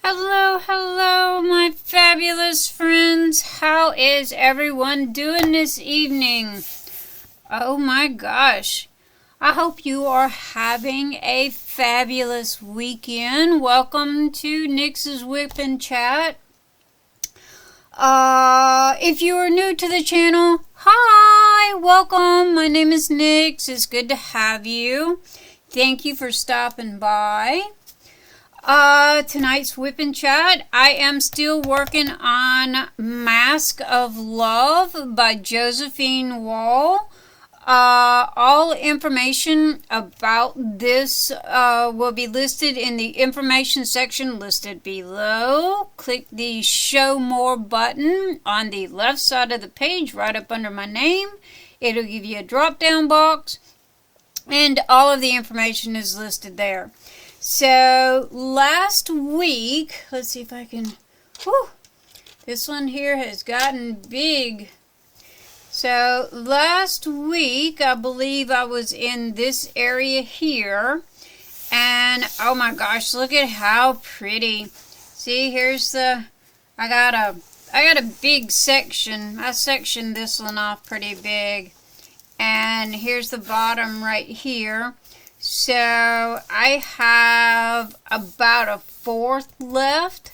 Hello, hello, my fabulous friends. How is everyone doing this evening? Oh my gosh. I hope you are having a fabulous weekend. Welcome to Nyx's Whip and Chat. If you are new to the channel, hi, welcome. My name is Nyx. It's good to have you. Thank you for stopping by. Tonight's Whip and Chat, I am still working on Masque of Love by Josephine Wall. All information about this will be listed in the information section listed below. Click the Show More button on the left side of the page right up under my name. It'll give you a drop-down box, and all of the information is listed there. So last week, let's see if I can, this one here has gotten big. So last week, I believe I was in this area here, and oh my gosh, look at how pretty. See, here's the, I got a big section. I sectioned this one off pretty big, and here's the bottom right here. So I have about a fourth left.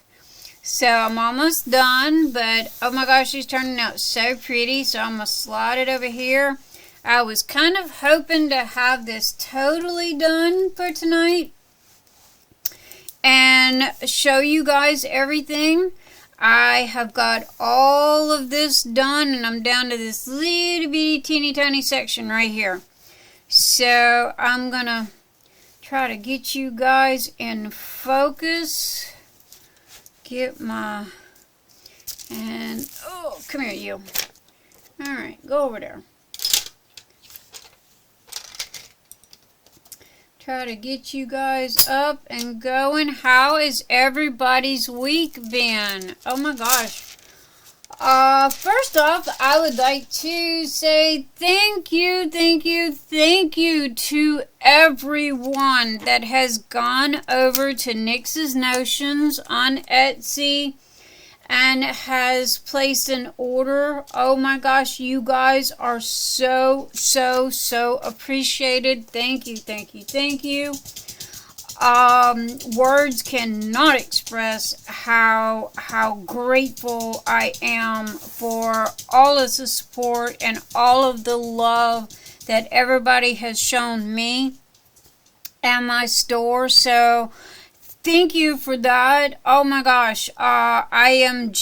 So I'm almost done, but oh my gosh, she's turning out so pretty. So I'm going to slide it over here. I was kind of hoping to have this totally done for tonight and show you guys everything. I have got all of this done, and I'm down to this little bitty teeny tiny section right here. So I'm gonna try to get you guys in focus. Get my, and oh, come here you. Alright, go over there. Try to get you guys up and going. How is everybody's week been? Oh my gosh. First off, I would like to say thank you to everyone that has gone over to Nyx's Notions on Etsy and has placed an order. Oh my gosh, you guys are so appreciated. Thank you. Words cannot express how grateful I am for all of the support and all of the love that everybody has shown me and my store. So thank you for that. Oh my gosh, I am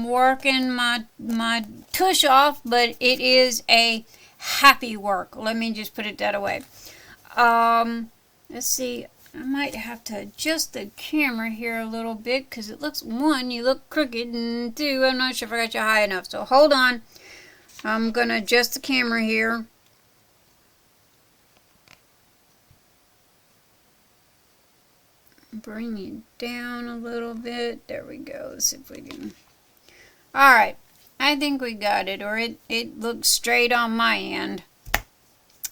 working my tush off, but it is a happy work. Let me just put it that way. Let's see, I might have to adjust the camera here a little bit because it looks, one, you look crooked, and two, I'm not sure if I got you high enough. So hold on. I'm going to adjust the camera here. Bring you down a little bit. There we go. Let's see if we can. Alright, I think we got it, or it looks straight on my end.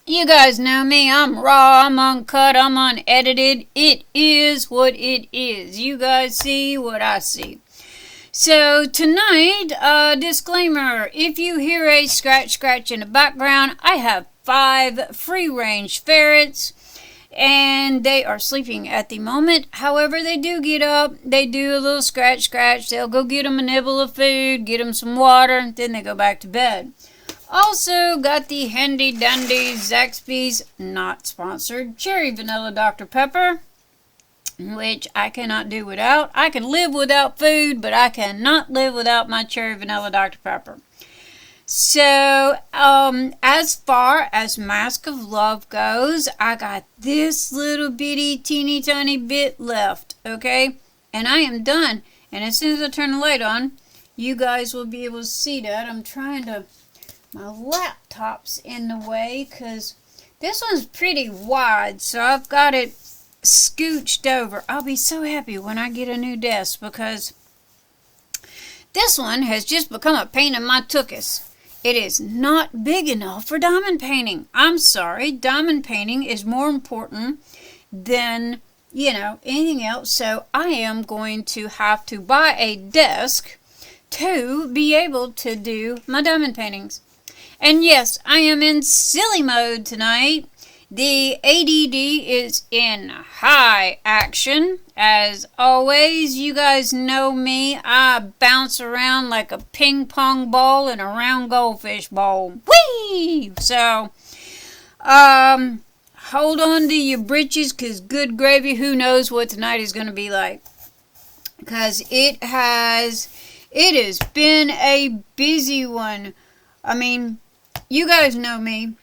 You guys know me. I'm raw, I'm uncut, I'm unedited. It is what it is. You guys see what I see. So tonight, disclaimer, if you hear a scratch in the background, I have 5 free-range ferrets, and they are sleeping at the moment. However, they do get up, they do a little scratch, they'll go get them a nibble of food, get them some water, then they go back to bed. Also got the handy dandy Zaxby's, not sponsored, cherry vanilla Dr. Pepper, which I cannot do without. I can live without food, but I cannot live without my cherry vanilla Dr. Pepper. So, as far as Masque of Love goes, I got this little bitty teeny tiny bit left, okay? And I am done. And as soon as I turn the light on, you guys will be able to see that. I'm trying to... My laptop's in the way because this one's pretty wide, so I've got it scooched over. I'll be so happy when I get a new desk because this one has just become a pain in my tuchus. It is not big enough for diamond painting. I'm sorry, diamond painting is more important than anything else. So I am going to have to buy a desk to be able to do my diamond paintings. And yes, I am in silly mode tonight. The ADD is in high action. As always, you guys know me. I bounce around like a ping pong ball in a round goldfish bowl. Whee! So, hold on to your britches, because good gravy, who knows what tonight is going to be like. Because it has been a busy one. I mean, you guys know me.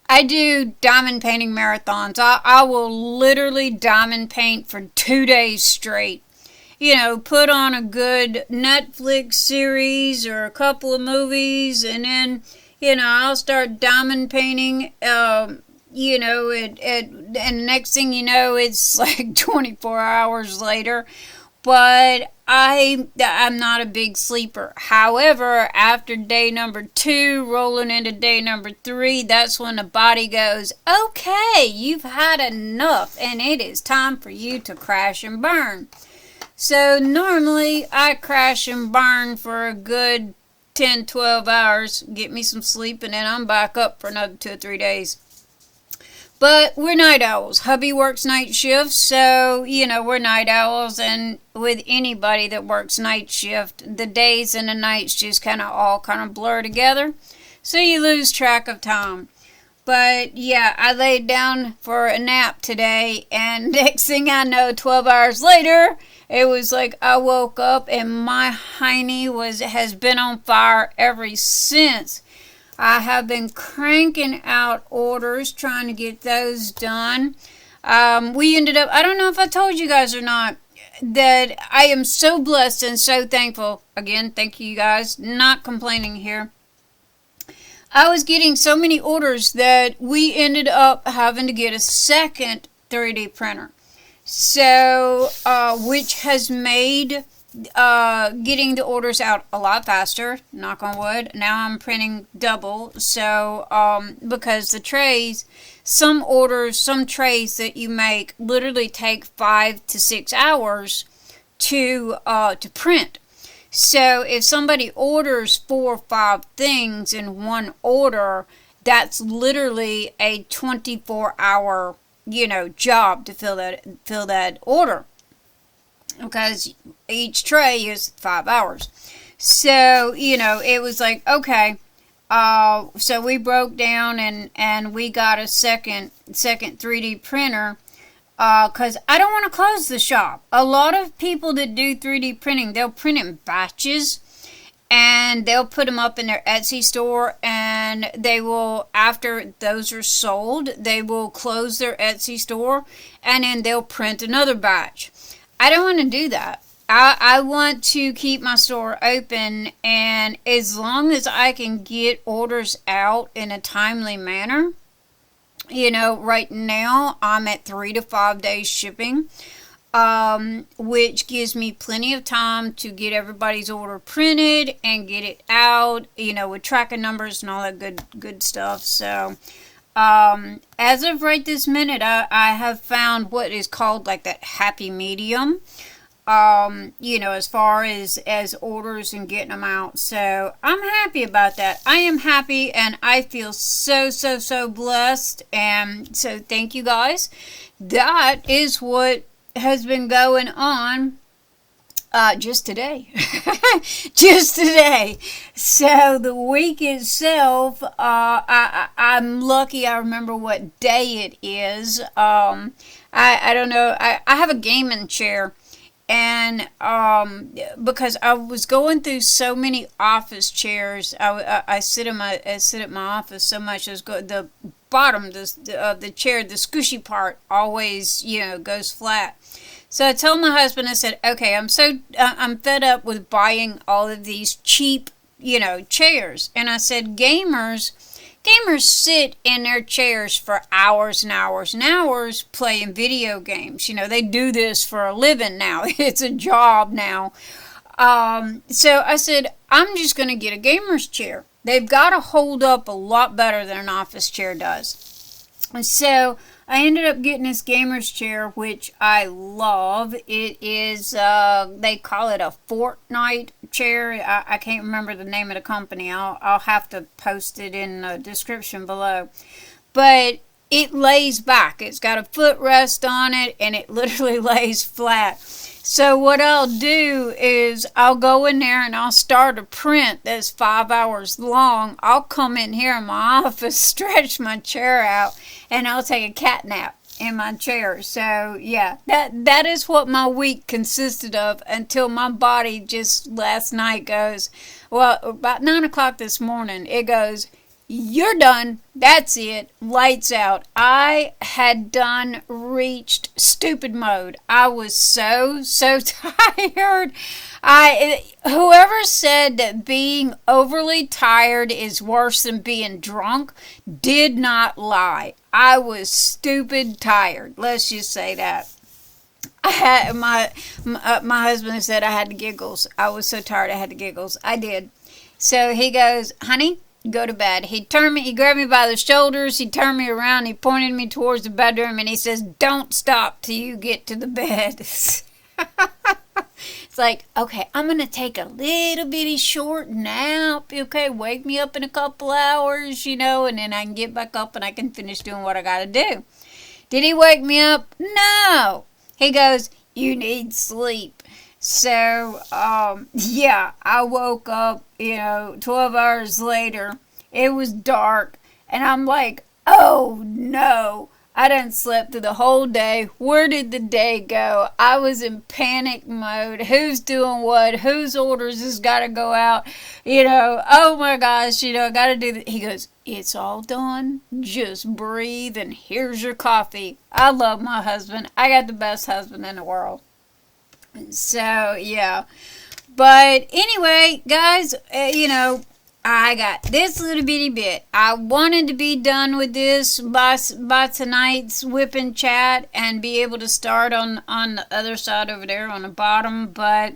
I do diamond painting marathons. I will literally diamond paint for 2 days straight. Put on a good Netflix series or a couple of movies, and then, I'll start diamond painting, and next thing you know, it's like 24 hours later. But I'm not a big sleeper. However, after day number 2, rolling into day number 3, that's when the body goes, okay, you've had enough, and it is time for you to crash and burn. So normally, I crash and burn for a good 10, 12 hours, get me some sleep, and then I'm back up for another 2 or 3 days. But we're night owls. Hubby works night shifts, so, we're night owls. And with anybody that works night shift, the days and the nights just kind of blur together. So you lose track of time. But, yeah, I laid down for a nap today. And next thing I know, 12 hours later, it was like I woke up and my hiney has been on fire ever since. I have been cranking out orders, trying to get those done. We ended up, I don't know if I told you guys or not, that I am so blessed and so thankful. Again, thank you guys. Not complaining here. I was getting so many orders that we ended up having to get a second 3D printer. So, which has made getting the orders out a lot faster, knock on wood. Now I'm printing double, so because the trays, some trays that you make literally take 5 to 6 hours to print. So if somebody orders 4 or 5 things in one order, that's literally a 24-hour job to fill that order, because each tray is 5 hours. So, it was like, okay, so we broke down and we got a second 3D printer, because I don't want to close the shop. A lot of people that do 3D printing, they'll print in batches, and they'll put them up in their Etsy store, and they will, after those are sold, they will close their Etsy store, and then they'll print another batch. I don't want to do that. I want to keep my store open, and as long as I can get orders out in a timely manner, right now I'm at 3 to 5 days shipping, which gives me plenty of time to get everybody's order printed and get it out, with tracking numbers and all that good stuff. So, as of right this minute, I have found what is called like that happy medium, as far as orders and getting them out. So I'm happy about that. I am happy, and I feel so blessed. And so thank you guys. That is what has been going on just today. Just today. So the week itself, I'm lucky I remember what day it is. I don't know. I have a gaming chair, and because I was going through so many office chairs, I sit at my office so much. The bottom of the chair, the squishy part, always goes flat. So I told my husband, I said, okay, I'm fed up with buying all of these cheap, chairs. And I said, gamers sit in their chairs for hours and hours and hours playing video games. They do this for a living now. It's a job now. So I said, I'm just going to get a gamer's chair. They've got to hold up a lot better than an office chair does. And so I ended up getting this gamer's chair, which I love. It is, they call it a Fortnite chair. I can't remember the name of the company. I'll have to post it in the description below. But it lays back. It's got a footrest on it, and it literally lays flat. So what I'll do is I'll go in there and I'll start a print that's 5 hours long. I'll come in here in my office, stretch my chair out, and I'll take a cat nap in my chair. So yeah, that is what my week consisted of until my body just last night goes, well, about 9 o'clock this morning, it goes, you're done. That's it. Lights out. I had reached stupid mode. I was so tired. Whoever said that being overly tired is worse than being drunk did not lie. I was stupid tired. Let's just say that. I had my husband said I had the giggles. I was so tired I had the giggles. I did. So he goes, honey, go to bed. He grabbed me by the shoulders, he turned me around, he pointed me towards the bedroom, and he says, don't stop till you get to the bed. It's like, okay, I'm going to take a little bitty short nap, okay, wake me up in a couple hours, and then I can get back up and I can finish doing what I got to do. Did he wake me up? No. He goes, you need sleep. So, yeah, I woke up, 12 hours later. It was dark, and I'm like, oh, no. I done slept through the whole day. Where did the day go? I was in panic mode. Who's doing what? Whose orders has got to go out? Oh, my gosh, I got to do that. He goes, it's all done. Just breathe, and here's your coffee. I love my husband. I got the best husband in the world. So, yeah. But anyway, guys, I got this little bitty bit. I wanted to be done with this by tonight's whipping chat and be able to start on the other side over there on the bottom, but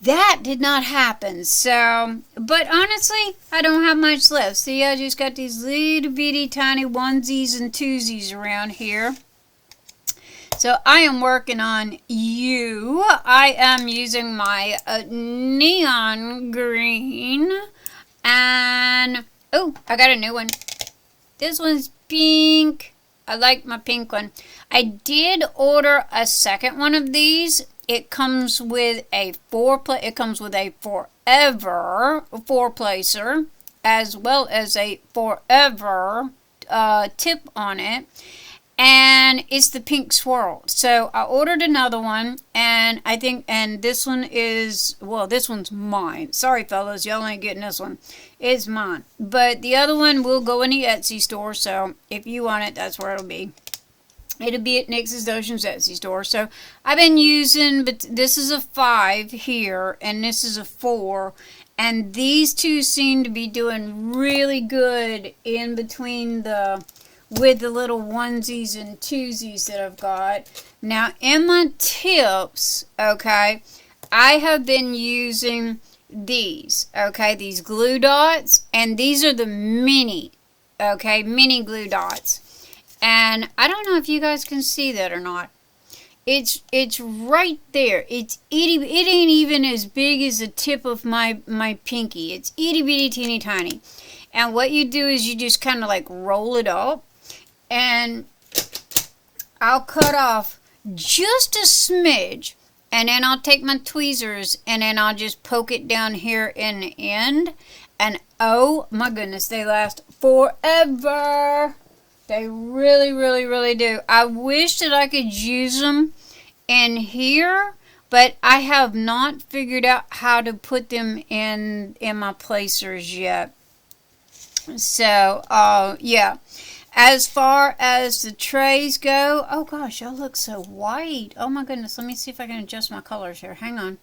that did not happen. So, but honestly, I don't have much left. See, I just got these little bitty tiny onesies and twosies around here. So I am working on you. I am using my neon green. And, oh, I got a new one. This one's pink. I like my pink one. I did order a second one of these. It comes with a forever four-placer, as well as a forever tip on it. And it's the pink swirl. So I ordered another one, and I think, and this one is, well, this one's mine. Sorry, fellas, y'all ain't getting this one. It's mine. But the other one will go in the Etsy store, so if you want it, that's where it'll be. It'll be at Nyx's Ocean's Etsy store. So I've been using, but this is a 5 here, and this is a 4. And these two seem to be doing really good in between with the little onesies and twosies that I've got. Now, in my tips, okay, I have been using these, okay, these glue dots, and these are the mini glue dots. And I don't know if you guys can see that or not. It's right there. It ain't even as big as the tip of my pinky. It's itty bitty teeny tiny. And what you do is you just kind of like roll it up. And I'll cut off just a smidge, and then I'll take my tweezers and then I'll just poke it down here in the end, and oh my goodness, they last forever. They really do. I wish that I could use them in here, but I have not figured out how to put them in my placers yet. So yeah. As far as the trays go, oh gosh, y'all look so white. Oh my goodness, let me see if I can adjust my colors here. Hang on.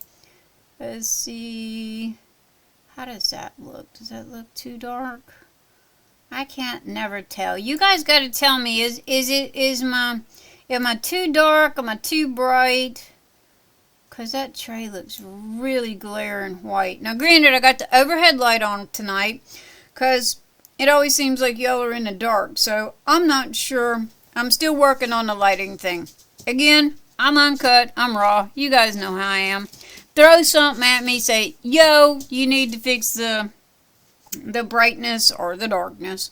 Let's see. How does that look? Does that look too dark? I can't never tell. You guys got to tell me, am I too dark? Am I too bright? Because that tray looks really glaring white. Now granted, I got the overhead light on tonight because it always seems like y'all are in the dark, so I'm not sure I'm still working on the lighting thing. Again, I'm uncut, I'm raw. You guys know how I am. Throw something at me, say, yo, you need to fix the brightness or the darkness.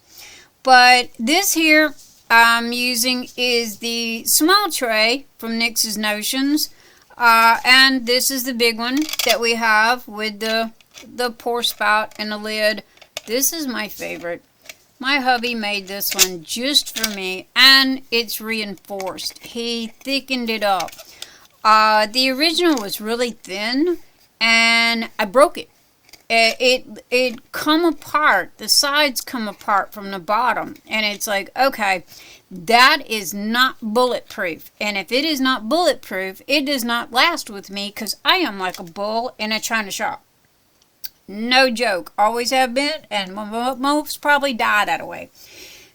But this here I'm using is the small tray from Nyx's Notions. And this is the big one that we have with the pour spout and the lid. This is my favorite. My hubby made this one just for me, and it's reinforced. He thickened it up. The original was really thin, and I broke it. It come apart. The sides come apart from the bottom, and it's like, okay, that is not bulletproof. And if it is not bulletproof, it does not last with me, because I am like a bull in a china shop. No joke. Always have been, and most probably die that way.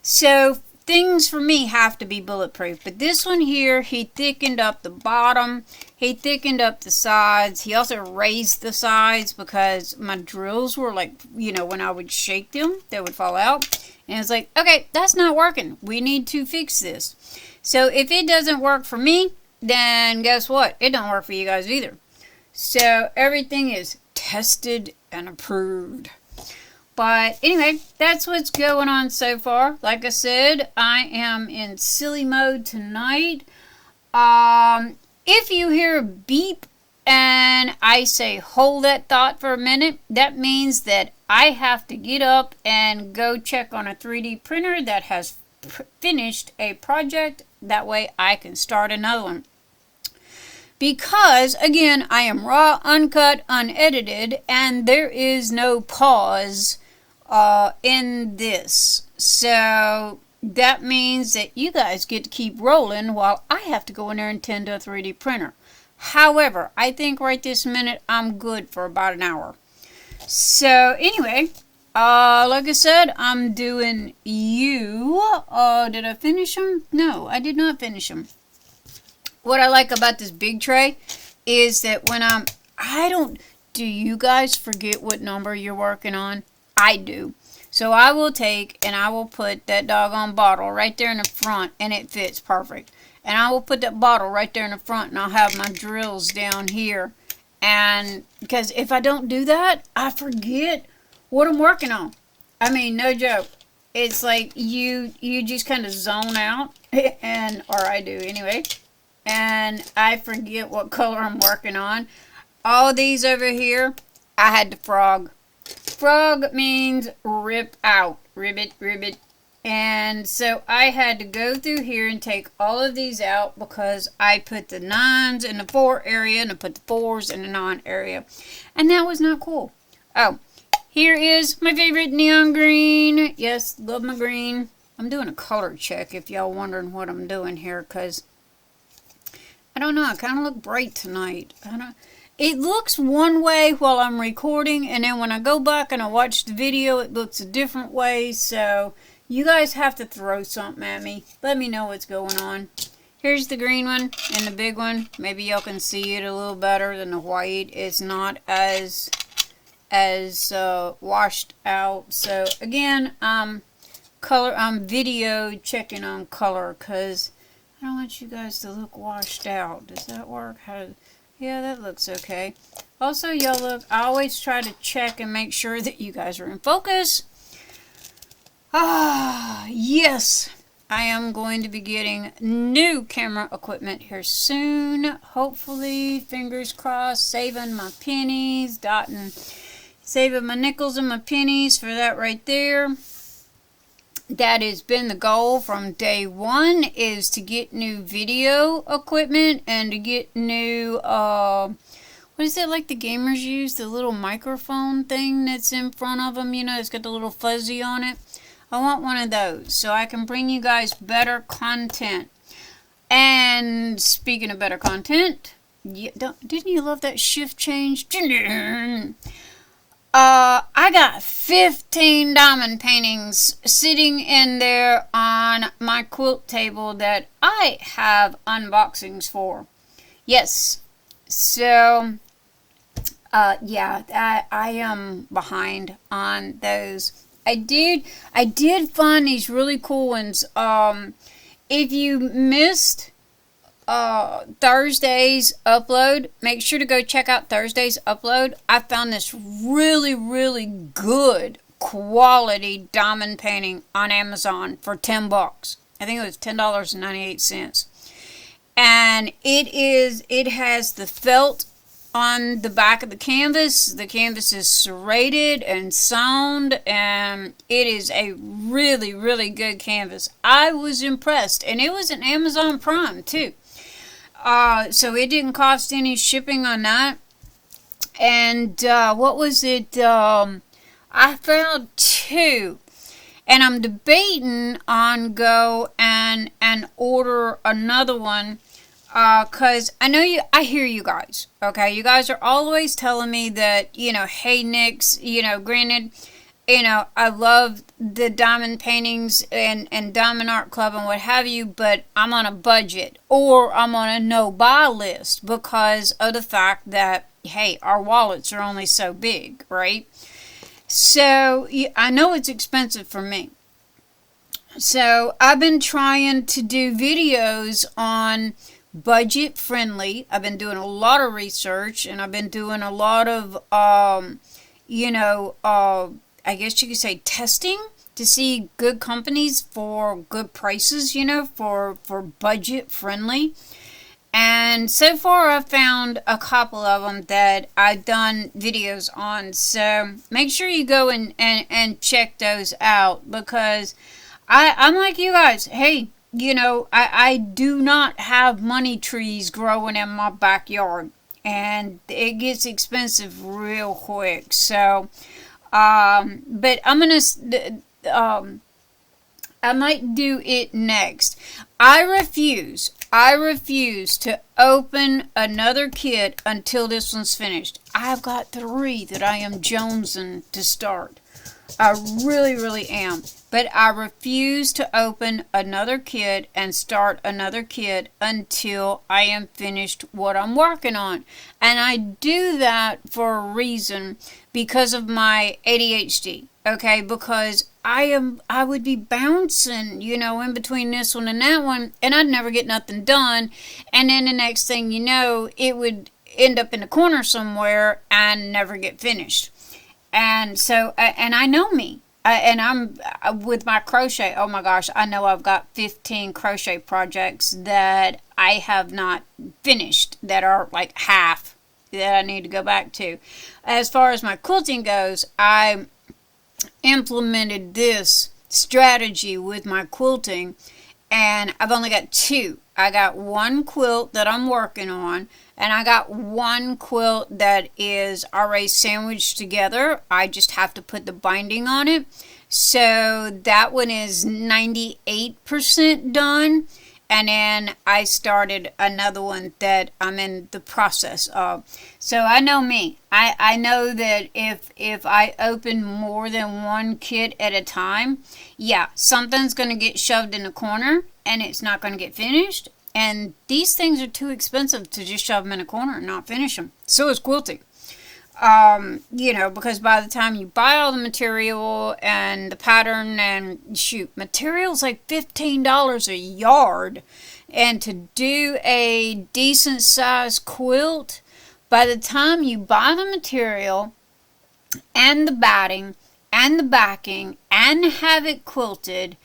So things for me have to be bulletproof. But this one here, he thickened up the bottom. He thickened up the sides. He also raised the sides because my drills were like, you know, when I would shake them, they would fall out. And it's like, okay, that's not working. We need to fix this. So if it doesn't work for me, then guess what? It don't work for you guys either. So everything is tested and approved. But anyway, that's what's going on so far. Like I said, I am in silly mode tonight. If you hear a beep and I say hold that thought for a minute, that means that I have to get up and go check on a 3D printer that has finished a project. That way I can start another one. Because, again, I am raw, uncut, unedited, and there is no pause in this. So that means that you guys get to keep rolling while I have to go in there and tend to a 3D printer. However, I think right this minute I'm good for about an hour. So anyway, like I said, I'm doing you. Did I finish them? No, I did not finish them. What I like about this big tray is that when do you guys forget what number you're working on? I do. So I will take and I will put that doggone bottle right there in the front, and it fits perfect. And I will put that bottle right there in the front, and I'll have my drills down here. And because if I don't do that, I forget what I'm working on. I mean, no joke. It's like you just kind of zone out, and or I do anyway. And I forget what color I'm working on. All these over here, I had to frog. Frog means rip out. Ribbit, ribbit. And so I had to go through here and take all of these out because I put the 9s in the 4 area and I put the 4s in the 9 area. And that was not cool. Oh, here is my favorite neon green. Yes, love my green. I'm doing a color check if y'all wondering what I'm doing here, because I don't know, I kind of look bright tonight. It looks one way while I'm recording, and then when I go back and I watch the video, it looks a different way. So you guys have to throw something at me. Let me know what's going on. Here's the green one and the big one. Maybe y'all can see it a little better than the white. It's not as washed out. So again, I'm video checking on color because I don't want you guys to look washed out. Does that work? Yeah, that looks okay. Also, y'all look, I always try to check and make sure that you guys are in focus. Yes, I am going to be getting new camera equipment here soon. Hopefully, fingers crossed, saving my pennies, saving my nickels and my pennies for that right there. That has been the goal from day one, is to get new video equipment and to get new, what is it like the gamers use? The little microphone thing that's in front of them, you know, it's got the little fuzzy on it. I want one of those so I can bring you guys better content. And speaking of better content, didn't you love that shift change? I got 15 diamond paintings sitting in there on my quilt table that I have unboxings for. Yes. So, yeah, I am behind on those. I did find these really cool ones. if you missed Thursday's upload, make sure to go check out Thursday's upload. I found this really, really good quality diamond painting on Amazon for $10. I think it was $10.98. And it has the felt on the back of the canvas. The canvas is serrated and sewn, and it is a really, really good canvas. I was impressed, and it was an Amazon Prime too. So it didn't cost any shipping on that. And what was it? I found two. And I'm debating on go and order another one. Cause I know I hear you guys. Okay, you guys are always telling me that, hey Nyx, granted, I love the diamond paintings and Diamond Art Club and what have you, but I'm on a budget or I'm on a no-buy list because of the fact that, hey, our wallets are only so big, right? So I know it's expensive for me. So I've been trying to do videos on budget friendly. I've been doing a lot of research, and I've been doing a lot of, I guess you could say testing to see good companies for good prices, for budget friendly. And so far I've found a couple of them that I've done videos on. So make sure you go and check those out, because I'm like you guys. Hey, I do not have money trees growing in my backyard, and it gets expensive real quick. So, but I'm gonna, I might do it next. I refuse to open another kit until this one's finished. I've got 3 that I am jonesing to start. I really, really am. But I refuse to open another kit and start another kit until I am finished what I'm working on. And I do that for a reason, because of my ADHD. Okay, because I would be bouncing, in between this one and that one, and I'd never get nothing done. And then the next thing you know, it would end up in the corner somewhere and never get finished. And so, and I know me. And I'm with my crochet. Oh my gosh, I know I've got 15 crochet projects that I have not finished, that are like half that I need to go back to. As far as my quilting goes, I implemented this strategy with my quilting, and I've only got 2. I got 1 quilt that I'm working on, and I got 1 quilt that is already sandwiched together. I just have to put the binding on it. So that one is 98% done. And then I started another one that I'm in the process of. So I know me. I know that if I open more than 1 kit at a time, yeah, something's going to get shoved in the corner and it's not going to get finished. And these things are too expensive to just shove them in a corner and not finish them. So is quilting. Because by the time you buy all the material and the pattern, and material's like $15 a yard. And to do a decent size quilt, by the time you buy the material and the batting and the backing and have it quilted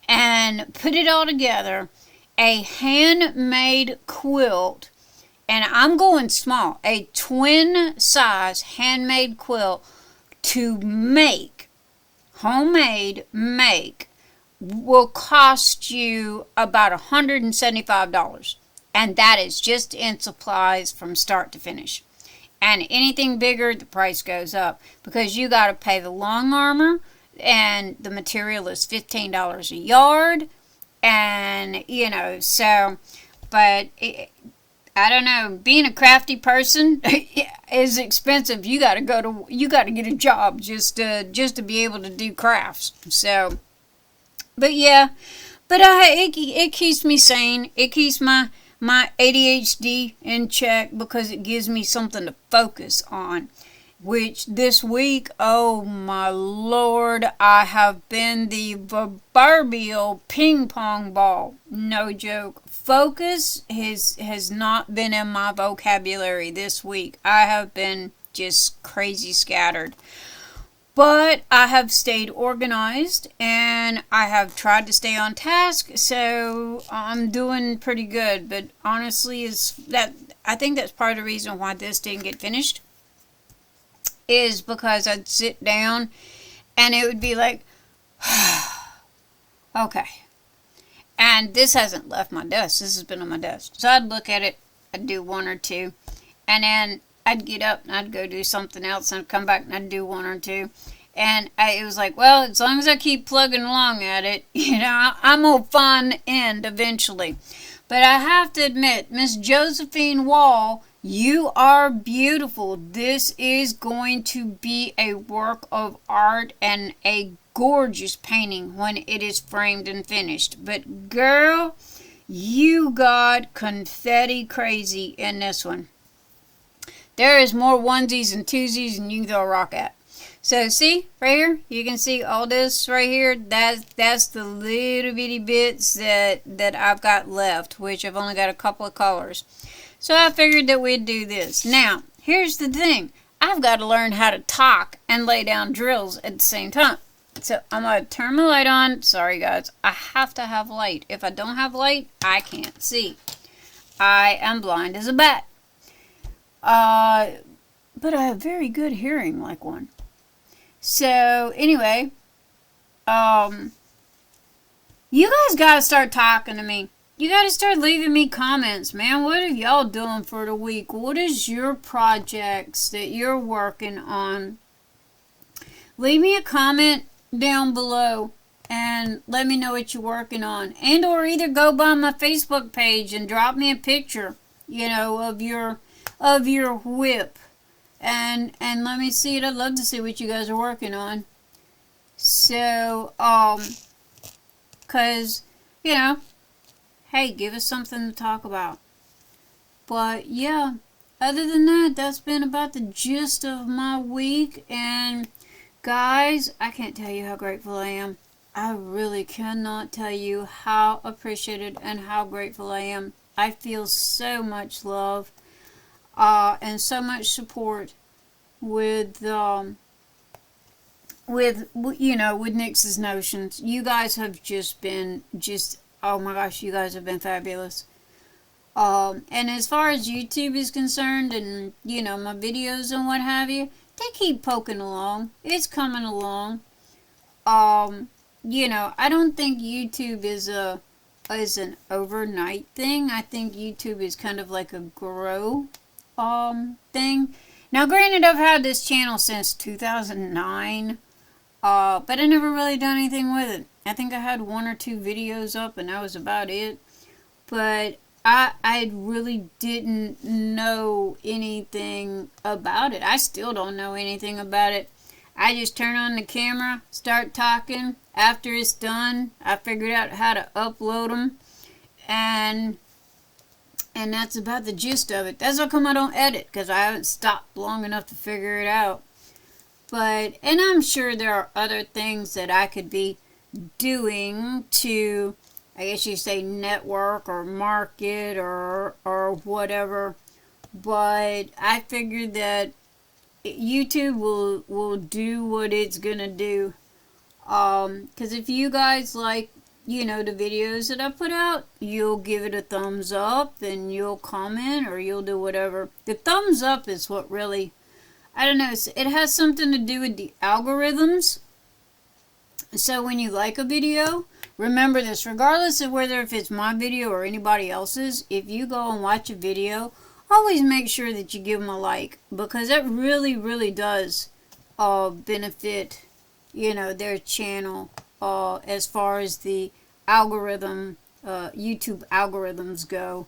and put it all together, a handmade quilt, and I'm going small, a twin size handmade quilt to make, homemade make, will cost you about $175. And that is just in supplies from start to finish. And anything bigger, the price goes up, because you got to pay the long armor, and the material is $15 a yard. And, so, but I don't know, being a crafty person is expensive. You got to get a job just to be able to do crafts. So, but yeah, but it keeps me sane. It keeps my ADHD in check, because it gives me something to focus on. which this week, oh my lord, I have been the proverbial ping pong ball. No joke. Focus has not been in my vocabulary this week. I have been just crazy scattered. But I have stayed organized and I have tried to stay on task, so I'm doing pretty good. But honestly, I think that's part of the reason why this didn't get finished, is because I'd sit down and it would be like, okay. And this hasn't left my desk. This has been on my desk. So I'd look at it, I'd do one or two, and then I'd get up and I'd go do something else, and I'd come back and I'd do one or two. And it was like, well, as long as I keep plugging along at it, I'm going to find the end eventually. But I have to admit, Miss Josephine Wall, you are beautiful. This is going to be a work of art and a gorgeous painting when it is framed and finished. But girl, you got confetti crazy in this one. There is more onesies and twosies than you can throw a rock at. So see, right here, you can see all this right here. That's the little bitty bits that I've got left, which I've only got a couple of colors. So I figured that we'd do this. Now, here's the thing. I've got to learn how to talk and lay down drills at the same time. So I'm going to turn my light on. Sorry, guys. I have to have light. If I don't have light, I can't see. I am blind as a bat. But I have very good hearing like one. So, anyway, you guys got to start talking to me. You got to start leaving me comments, man. What are y'all doing for the week? What is your projects that you're working on? Leave me a comment down below and let me know what you're working on. And or either go by my Facebook page and drop me a picture, of your whip. And let me see it. I'd love to see what you guys are working on. So, cause, hey, give us something to talk about. But yeah, other than that, that's been about the gist of my week. And guys, I can't tell you how grateful I am. I really cannot tell you how appreciated and how grateful I am. I feel so much love. And so much support with Nyx's notions. You guys have been oh my gosh, you guys have been fabulous. And as far as YouTube is concerned, and my videos and what have you, they keep poking along. It's coming along. I don't think YouTube is an overnight thing. I think YouTube is kind of like a grow thing. Now granted, I've had this channel since 2009, but I never really done anything with it. I think I had one or two videos up and that was about it. But I really didn't know anything about it. I still don't know anything about it. I just turn on the camera, start talking. After it's done, I figured out how to upload them, and that's about the gist of it. That's how come I don't edit, because I haven't stopped long enough to figure it out. And I'm sure there are other things that I could be doing to, I guess you say, network or market or whatever. But I figured that YouTube will do what it's gonna do. Because if you guys like, the videos that I put out, you'll give it a thumbs up and you'll comment or you'll do whatever. The thumbs up is what really, I don't know, it has something to do with the algorithms. So when you like a video, remember this, regardless of whether if it's my video or anybody else's, if you go and watch a video, always make sure that you give them a like, because that really, really does benefit, their channel. As far as the algorithm, YouTube algorithms go,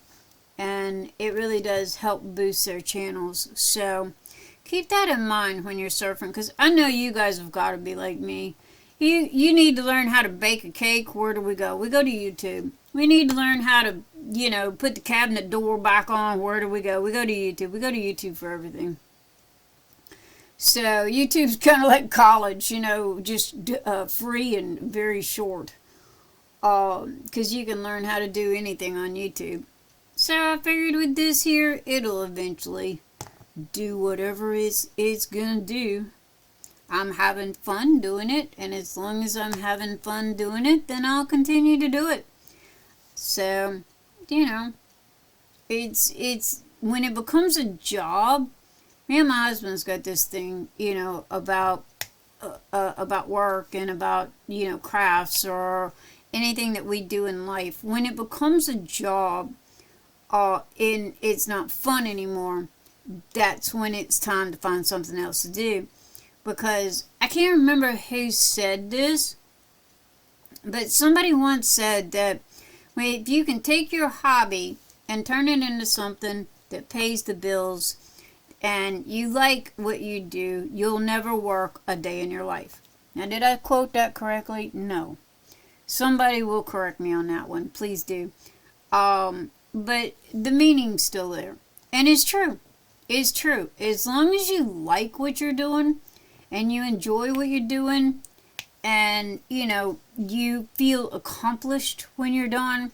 and it really does help boost their channels. So keep that in mind when you're surfing, because I know you guys have got to be like me. You need to learn how to bake a cake. Where do we go? We go to YouTube. We need to learn how to, put the cabinet door back on. Where do we go? We go to YouTube. We go to YouTube for everything. So YouTube's kind of like college, you know, just free and very short. Because you can learn how to do anything on YouTube. So I figured with this here, it'll eventually do whatever it's gonna do. I'm having fun doing it, and as long as I'm having fun doing it, then I'll continue to do it. So, you know, it's when it becomes a job. Me and my husband's got this thing, you know, about work and about, you know, crafts or anything that we do in life. When it becomes a job, and it's not fun anymore, that's when it's time to find something else to do. Because I can't remember who said this, but somebody once said that if you can take your hobby and turn it into something that pays the bills, and you like what you do, you'll never work a day in your life. Now, did I quote that correctly? No. Somebody will correct me on that one. Please do. But the meaning's still there. And it's true. It's true. As long as you like what you're doing and you enjoy what you're doing and, you know, you feel accomplished when you're done,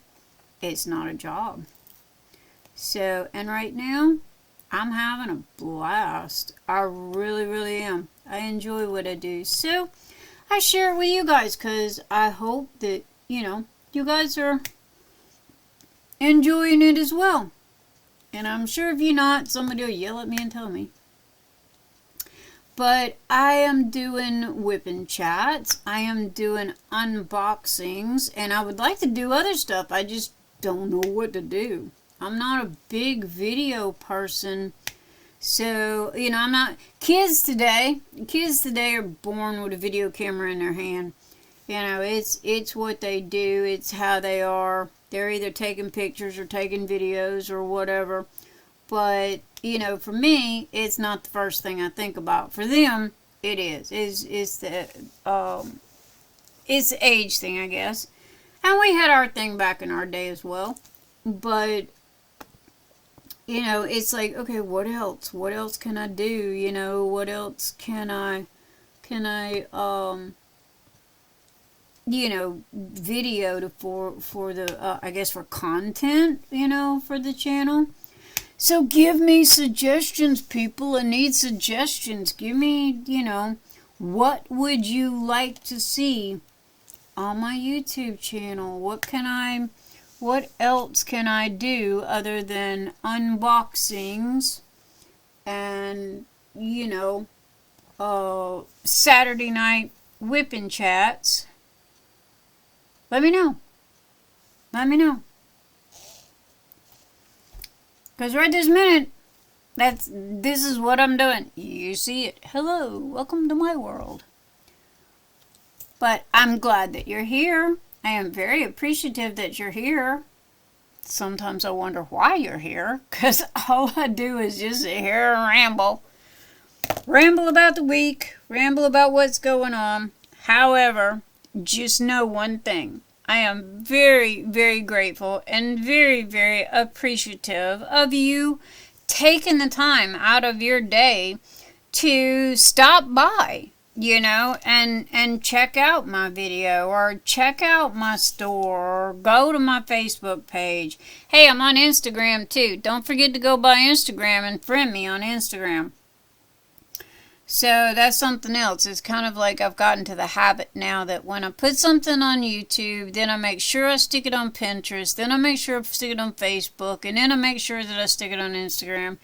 it's not a job. So, and right now, I'm having a blast. I really, really am. I enjoy what I do. So, I share it with you guys because I hope that, you know, you guys are enjoying it as well. And I'm sure if you're not, somebody will yell at me and tell me. But I am doing whipping chats. I am doing unboxings. And I would like to do other stuff. I just don't know what to do. I'm not a big video person. So, you know, I'm not... Kids today are born with a video camera in their hand. You know, it's what they do. It's how they are. They're either taking pictures or taking videos or whatever. But, you know, for me, it's not the first thing I think about. For them, it is. It's the age thing, I guess. And we had our thing back in our day as well. But, you know, it's like, okay, what else? What else can I do? You know, what else can I you know, video for the, I guess for content, you know, for the channel. So give me suggestions, people. I need suggestions. Give me, you know, what would you like to see on my YouTube channel? What else can I do other than unboxings and, you know, Saturday night whipping chats? Let me know. Let me know. Because right this minute, this is what I'm doing. You see it. Hello, welcome to my world. But I'm glad that you're here. I am very appreciative that you're here. Sometimes I wonder why you're here, because all I do is just sit here and ramble. Ramble about the week, ramble about what's going on. However, just know one thing. I am very, very grateful and very, very appreciative of you taking the time out of your day to stop by, you know, and check out my video or check out my store or go to my Facebook page. Hey, I'm on Instagram too. Don't forget to go by Instagram and friend me on Instagram. So that's something else. It's kind of like I've gotten to the habit now that when I put something on YouTube, then I make sure I stick it on Pinterest, then I make sure I stick it on Facebook, and then I make sure that I stick it on Instagram.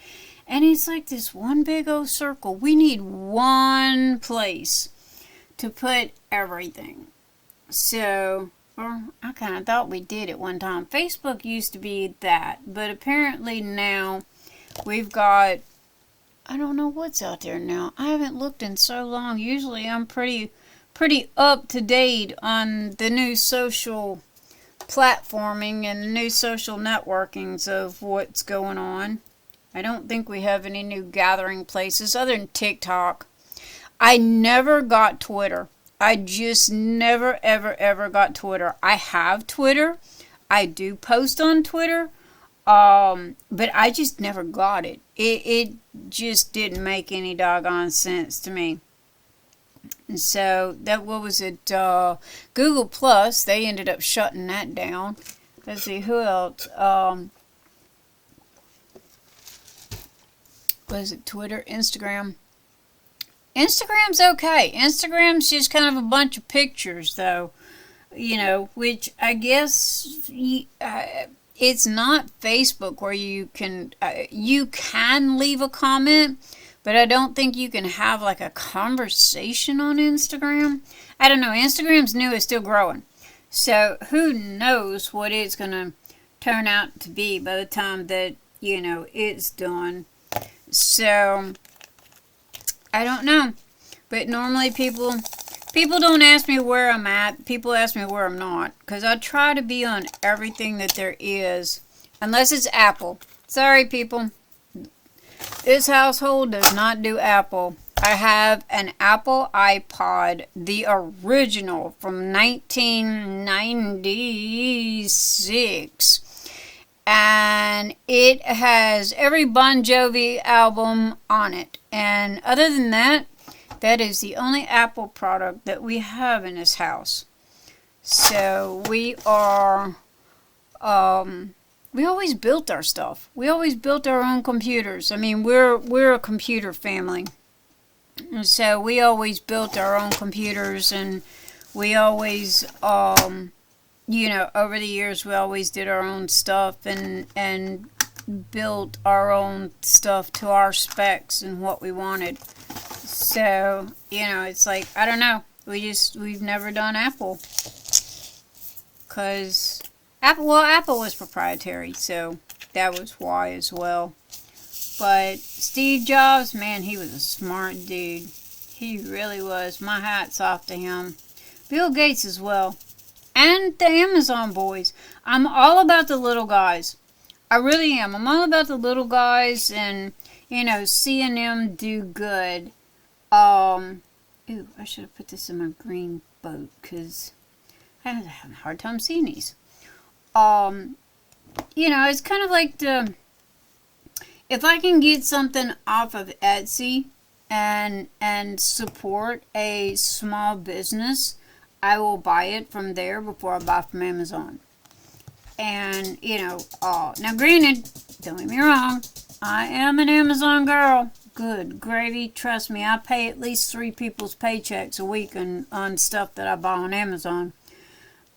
And it's like this one big old circle. We need one place to put everything. So, or I kind of thought we did at one time. Facebook used to be that, but apparently now we've got, I don't know what's out there now. I haven't looked in so long. Usually I'm pretty up to date on the new social platforming and the new social networkings of what's going on. I don't think we have any new gathering places other than TikTok. I never got Twitter. I just never, ever got Twitter. I have Twitter. I do post on Twitter. But I just never got it. It just didn't make any doggone sense to me. And so that, what was it? Google Plus. They ended up shutting that down. Let's see who else. What is it? Twitter, Instagram. Instagram's okay. Instagram's just kind of a bunch of pictures, though. You know, which I guess it's not Facebook where you can leave a comment, but I don't think you can have like a conversation on Instagram. I don't know. Instagram's new, it's still growing. So who knows what it's going to turn out to be by the time that, you know, it's done. So I don't know. But normally people don't ask me where I'm at. People ask me where I'm not. Because I try to be on everything that there is. Unless it's Apple. Sorry, people. This household does not do Apple. I have an Apple iPod. The original from 1996. And it has every Bon Jovi album on it. And other than that, that is the only Apple product that we have in this house. So we are, we always built our stuff. We always built our own computers. I mean, we're a computer family. And so we always built our own computers, and we always, you know, over the years, we always did our own stuff and built our own stuff to our specs and what we wanted. So, you know, it's like, I don't know. We've never done Apple. Because Apple was proprietary, so that was why as well. But Steve Jobs, man, he was a smart dude. He really was. My hat's off to him. Bill Gates as well. And the Amazon boys. I'm all about the little guys. I really am. I'm all about the little guys and, you know, seeing them do good. Ooh, I should have put this in my green boat because I was having a hard time seeing these. You know, it's kind of like if I can get something off of Etsy and support a small business, I will buy it from there before I buy from Amazon. And, you know, now granted, don't get me wrong, I am an Amazon girl. Good gravy, trust me, I pay at least 3 people's paychecks a week on stuff that I buy on Amazon.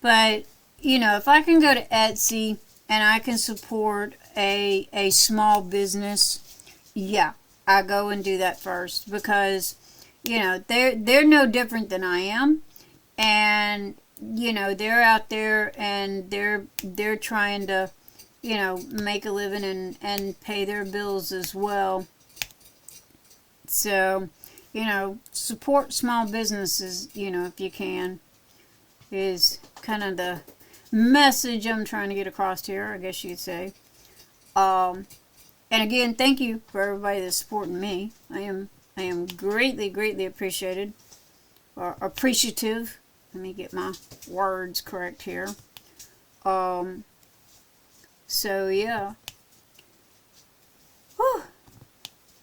But, you know, if I can go to Etsy and I can support a small business, yeah, I go and do that first. Because, you know, they're no different than I am. And, you know, they're out there and they're trying to, you know, make a living and pay their bills as well. So, you know, support small businesses, you know, if you can, is kind of the message I'm trying to get across here, I guess you could say. And again, thank you for everybody that's supporting me. I am greatly, greatly appreciated, or appreciative. Let me get my words correct here. So yeah. Whew.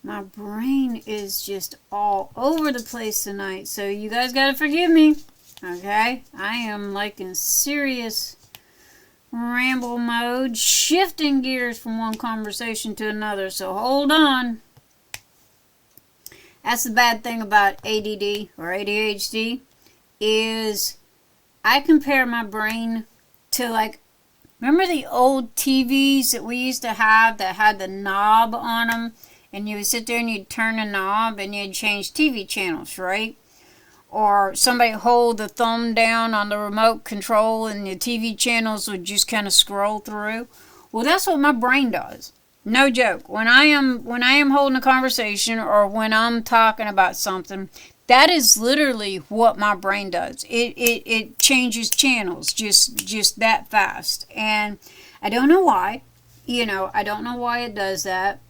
My brain is just all over the place tonight, so you guys gotta forgive me, okay? I am like in serious ramble mode, shifting gears from one conversation to another, so hold on. That's the bad thing about ADD or ADHD, is I compare my brain to, like, remember the old TVs that we used to have that had the knob on them? And you would sit there and you'd turn the knob and you'd change TV channels, right? Or somebody hold the thumb down on the remote control and the TV channels would just kind of scroll through. Well, that's what my brain does. No joke. When I am holding a conversation or when I'm talking about something, that is literally what my brain does. It changes channels just that fast. And I don't know why. You know, I don't know why it does that.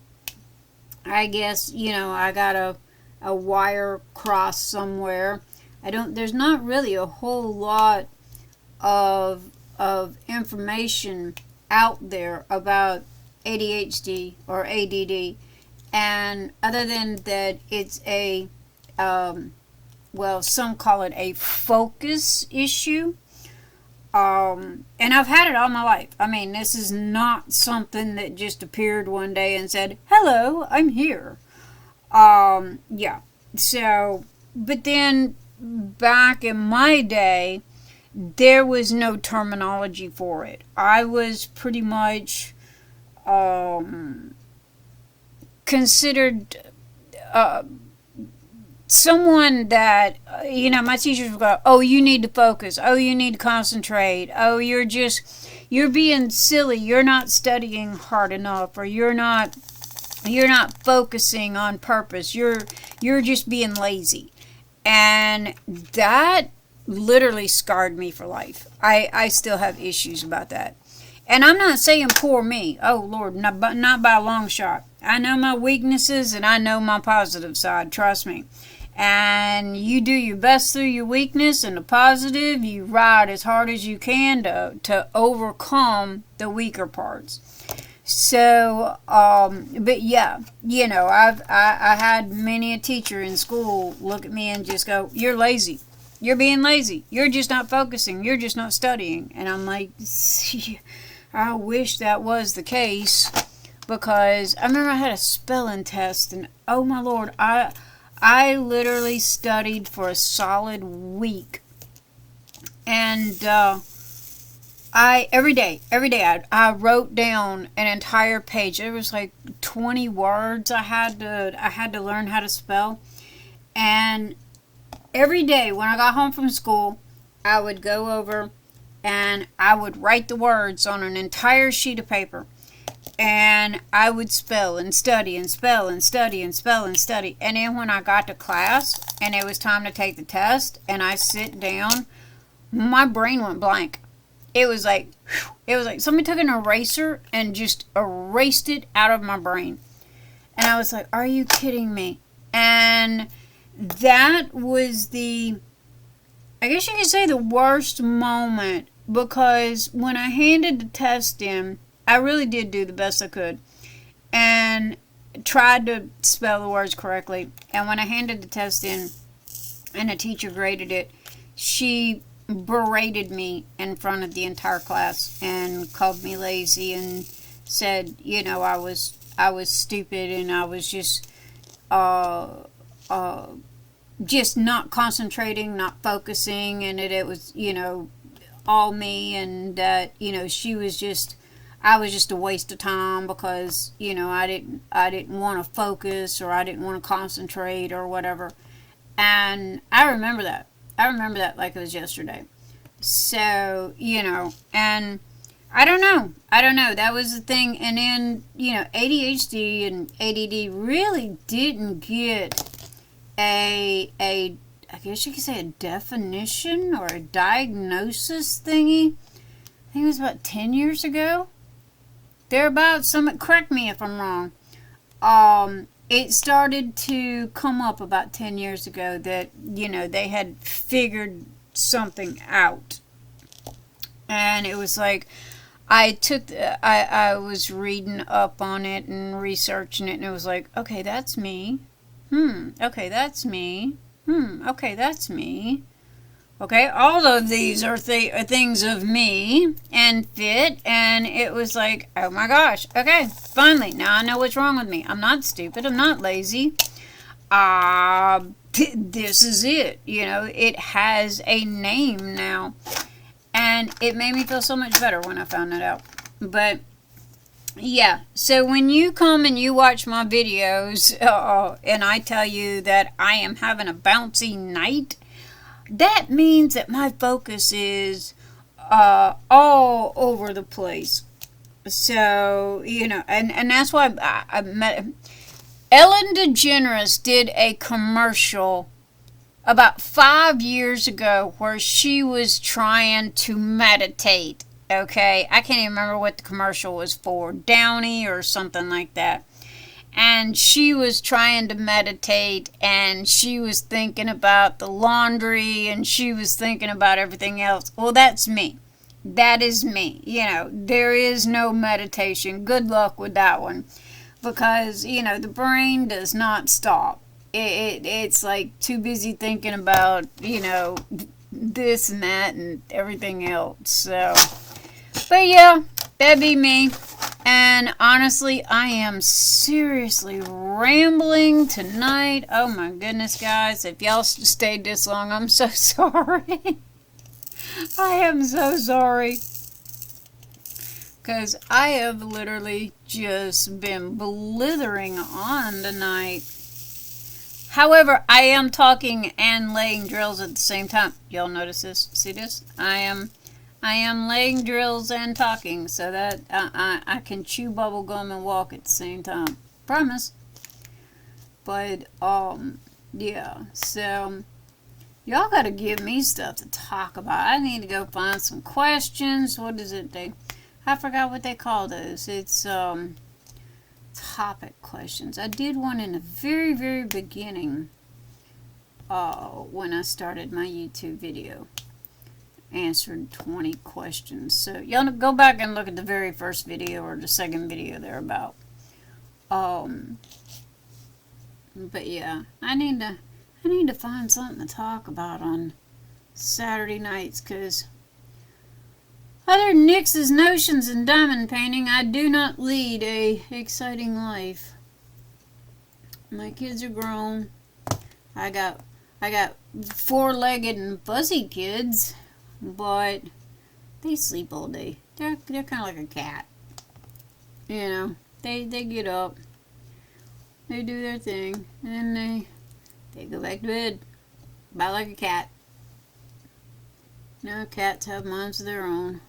I guess, you know, I got a wire crossed somewhere. There's not really a whole lot of information out there about ADHD or ADD. And other than that, it's a, well, some call it a focus issue. And I've had it all my life. I mean, this is not something that just appeared one day and said, hello, I'm here. Yeah. So, but then back in my day, there was no terminology for it. I was pretty much considered someone that, my teachers would go, oh, you need to focus. Oh, you need to concentrate. Oh, you're being silly. You're not studying hard enough, or you're not focusing on purpose. You're just being lazy. And that literally scarred me for life. I still have issues about that. And I'm not saying poor me. Oh, Lord, not by a long shot. I know my weaknesses and I know my positive side. Trust me. And you do your best through your weakness, and the positive, you ride as hard as you can to overcome the weaker parts. So, but yeah, I had many a teacher in school look at me and just go, you're lazy. You're being lazy. You're just not focusing. You're just not studying. And I'm like, I wish that was the case, because I remember I had a spelling test, and oh my Lord, I literally studied for a solid week. And every day I wrote down an entire page. It was like 20 words I had to learn how to spell. And every day when I got home from school, I would go over and I would write the words on an entire sheet of paper. And I would spell and study and spell and study and spell and study. And then when I got to class and it was time to take the test and I sit down, my brain went blank. It was like somebody took an eraser and just erased it out of my brain. And I was like, are you kidding me? And that was I guess you could say, the worst moment, because when I handed the test in, I really did do the best I could and tried to spell the words correctly. And when I handed the test in and the teacher graded it, she berated me in front of the entire class and called me lazy and said, I was stupid and I was just not concentrating, not focusing, and it was, all me, and that, I was just a waste of time because, I didn't want to focus, or I didn't want to concentrate or whatever. And I remember that. Like it was yesterday. So, and I don't know. That was the thing. And then, ADHD and ADD really didn't get I guess you could say, a definition or a diagnosis thingy. I think it was about 10 years ago. Thereabouts. Correct me if I'm wrong. It started to come up about 10 years ago that, they had figured something out. And it was like, I was reading up on it and researching it, and it was like, okay, that's me. Okay, that's me. Okay, that's me. Okay, all of these are things of me and fit, and it was like, oh my gosh, okay, finally, now I know what's wrong with me. I'm not stupid, I'm not lazy. This is it, it has a name now. And it made me feel so much better when I found that out. But yeah, so when you come and you watch my videos and I tell you that I am having a bouncy night, that means that my focus is all over the place. So, and that's why I met Ellen DeGeneres did a commercial about 5 years ago where she was trying to meditate. Okay, I can't even remember what the commercial was for, Downy or something like that. And she was trying to meditate, and she was thinking about the laundry, and she was thinking about everything else. Well, that's me. That is me. There is no meditation. Good luck with that one. because, you know, the brain does not stop. It's like too busy thinking about, you know, this and that and everything else. So, but yeah, that'd be me. And honestly, I am seriously rambling tonight. Oh my goodness, guys. If y'all stayed this long, I'm so sorry. I am so sorry. Because I have literally just been blithering on tonight. However, I am talking and laying drills at the same time. Y'all notice this? See this? I am laying drills and talking so that I can chew bubble gum and walk at the same time. Promise. But, yeah. So, y'all gotta give me stuff to talk about. I need to go find some questions. What is it? I forgot what they call those. It's, topic questions. I did one in the very, very beginning when I started my YouTube video. Answered 20 questions. So y'all go back and look at the very first video or the second video there about. But yeah, I need to find something to talk about on Saturday nights, because other than Nyx's notions and diamond painting, I do not lead a exciting life. My kids are grown. I got four-legged and fuzzy kids, but they sleep all day. They're kind of like a cat. You know, they get up, they do their thing, and then they go back to bed, about like a cat. No, cats have minds of their own.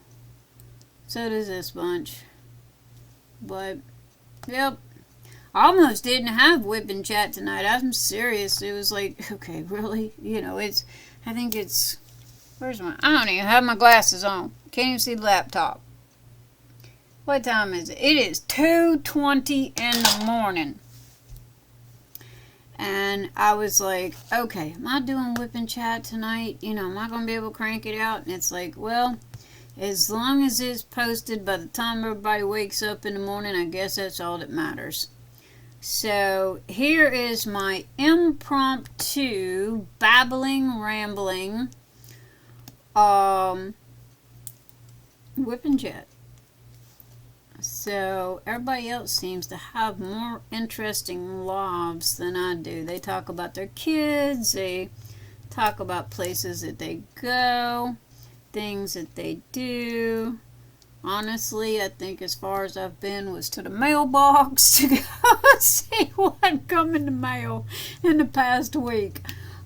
So does this bunch. But, yep. I almost didn't have whipping chat tonight. I'm serious. It was like, okay, really? You know, I think it's, I don't even have my glasses on. Can't even see the laptop. What time is it? It is 2:20 in the morning. And I was like, okay, am I doing whipping chat tonight? You know, am I going to be able to crank it out? And it's like, well, as long as it's posted by the time everybody wakes up in the morning, I guess that's all that matters. So here is my impromptu babbling, rambling, whipping chat. So everybody else seems to have more interesting lives than I do. They talk about their kids, they talk about places that they go, things that they do. Honestly, I think as far as I've been was to the mailbox to go see what come in the mail in the past week.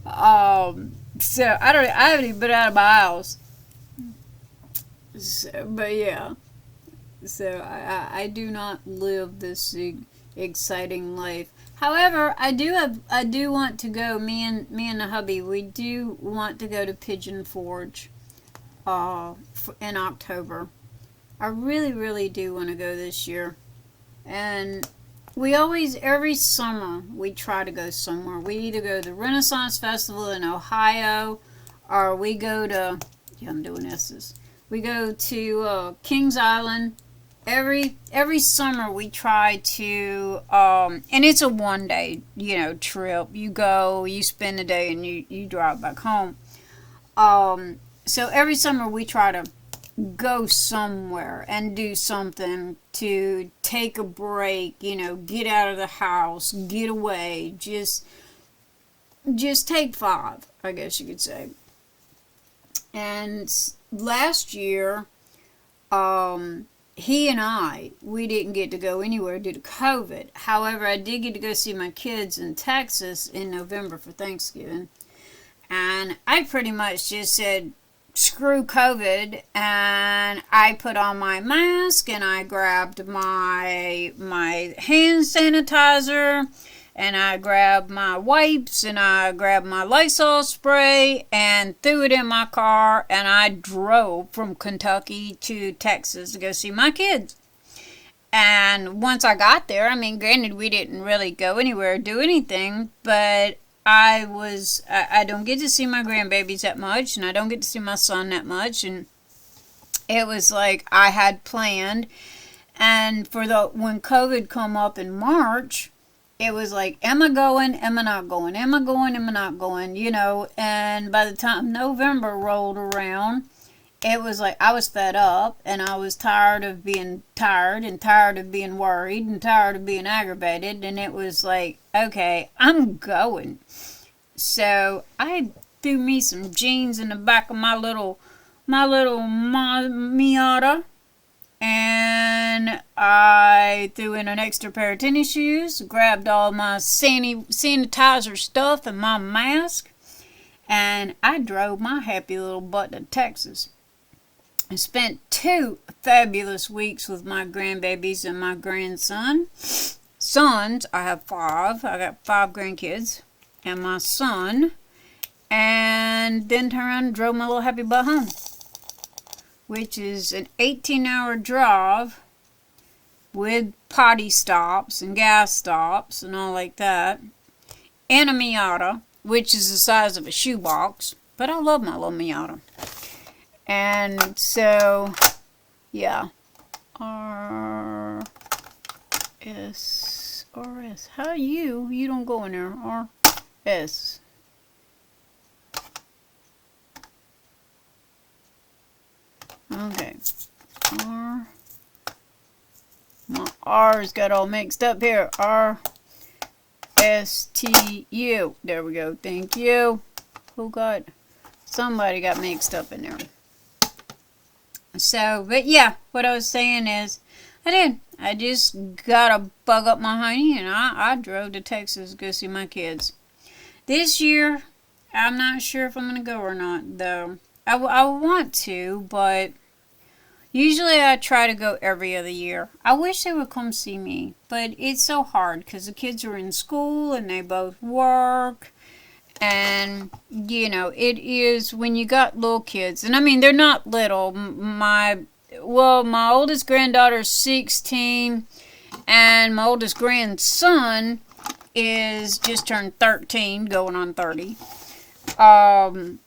So I haven't even been out of my house. So, but yeah. So I do not live this exciting life. However, I do want to go. Me and the hubby, we do want to go to Pigeon Forge in October. I really, really do want to go this year. And we always, every summer, we try to go somewhere. We either go to the Renaissance Festival in Ohio, or we go to, yeah, I'm doing S's. We go to Kings Island. Every summer we try to, and it's a one-day, you know, trip. You go, you spend the day, and you drive back home. So every summer we try to go somewhere and do something to take a break, you know, get out of the house, get away, just take 5, I guess you could say. And last year, he and we didn't get to go anywhere due to COVID. However, I did get to go see my kids in Texas in November for Thanksgiving. And I pretty much just said, screw COVID, and I put on my mask, and I grabbed my hand sanitizer, and I grabbed my wipes, and I grabbed my Lysol spray, and threw it in my car, and I drove from Kentucky to Texas to go see my kids. And once I got there, I mean, granted, we didn't really go anywhere or do anything, but I don't get to see my grandbabies that much, and I don't get to see my son that much, and it was like I had planned And when COVID come up in March, it was like, am I going? Am I not going? Am I going? Am I not going? You know, and by the time November rolled around, it was like I was fed up, and I was tired of being tired, and tired of being worried, and tired of being aggravated, and it was like, okay, I'm going. So I threw me some jeans in the back of my little Miata, and I threw in an extra pair of tennis shoes, grabbed all my sanitizer stuff and my mask, and I drove my happy little butt to Texas. I spent 2 fabulous weeks with my grandbabies and my grandson. Sons, I have 5. I got 5 grandkids and my son. And then turned around and drove my little happy butt home, which is an 18-hour drive with potty stops and gas stops and all like that, and a Miata, which is the size of a shoebox, but I love my little Miata. And so, yeah, R-S, how you don't go in there, R-S. Okay, my R's got all mixed up here. R-S-T-U. There we go. Thank you. Somebody got mixed up in there. So, but yeah, what I was saying is, I just gotta bug up my honey, and I drove to Texas to go see my kids. This year, I'm not sure if I'm gonna go or not, though. I want to, but usually I try to go every other year. I wish they would come see me, but it's so hard because the kids are in school and they both work. And, you know, it is when you got little kids. And, I mean, they're not little. My oldest granddaughter's 16, and my oldest grandson is just turned 13, going on 30. And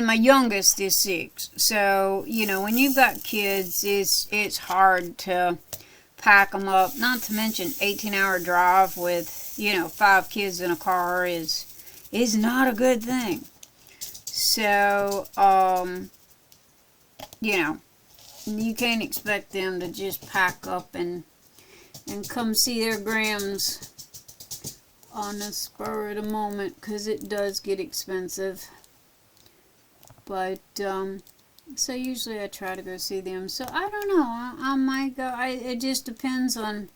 my youngest is 6. So, you know, when you've got kids, it's hard to pack them up. Not to mention 18-hour drive with, you know, 5 kids in a car is not a good thing. So, you know, you can't expect them to just pack up and come see their grams on the spur of the moment, because it does get expensive. But, so usually I try to go see them. So I don't know. I might go. It just depends on.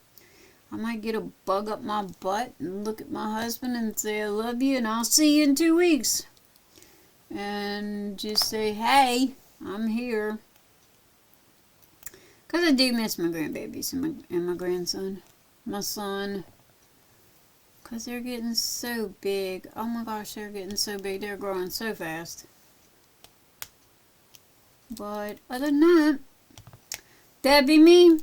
I might get a bug up my butt and look at my husband and say, I love you and I'll see you in 2 weeks. And just say, hey, I'm here. Because I do miss my grandbabies and my grandson. My son. Because they're getting so big. Oh my gosh, they're getting so big. They're growing so fast. But other than that, that'd be me.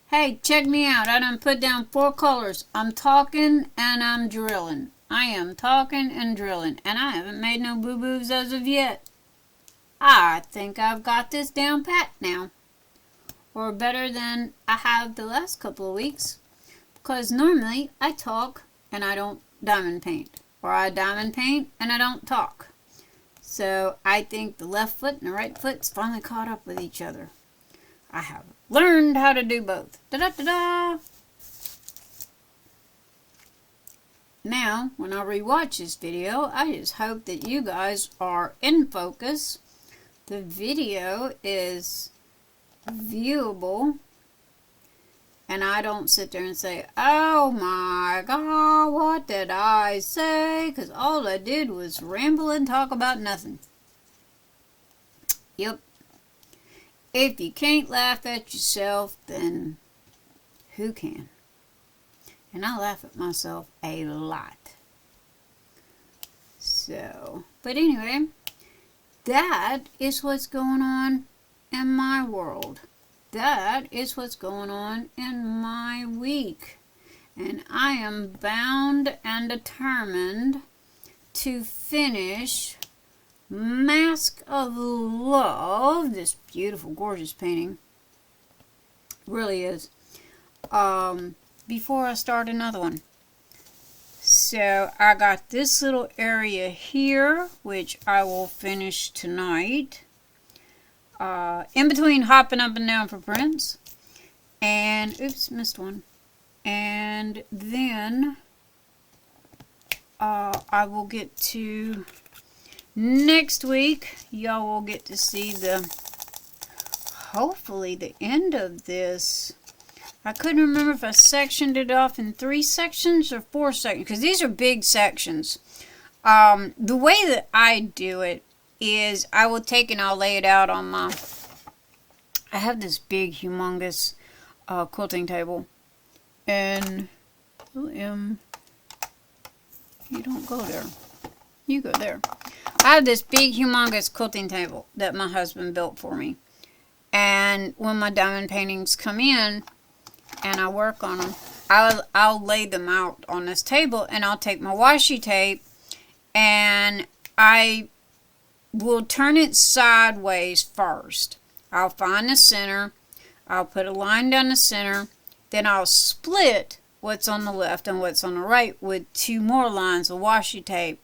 Hey, check me out. I done put down 4 colors. I'm talking and I'm drilling. I am talking and drilling. And I haven't made no boo-boos as of yet. I think I've got this down pat now. Or better than I have the last couple of weeks. Because normally I talk and I don't diamond paint. Or I diamond paint and I don't talk. So I think the left foot and the right foot's finally caught up with each other. I have learned how to do both. Da-da-da-da! Now, when I rewatch this video, I just hope that you guys are in focus. The video is viewable. And I don't sit there and say, oh my God, what did I say? Because all I did was ramble and talk about nothing. Yep. If you can't laugh at yourself, then who can? And I laugh at myself a lot. So, but anyway, that is what's going on in my world. That is what's going on in my week. And I am bound and determined to finish Masque of Love, this beautiful, gorgeous painting. Really is. Before I start another one. So I got this little area here, which I will finish tonight. In between hopping up and down for prints. And, oops, missed one. And then I will get to next week. Y'all will get to see hopefully the end of this. I couldn't remember if I sectioned it off in 3 sections or 4 sections, because these are big sections. The way that I do it is I will take and I'll lay it out on my, I have this big humongous quilting table, and you don't go there, you go there. I have this big humongous quilting table that my husband built for me, and when my diamond paintings come in and I work on them, I'll lay them out on this table, and I'll take my washi tape and I will turn it sideways first. I'll find the center, I'll put a line down the center, then I'll split what's on the left and what's on the right with 2 more lines of washi tape.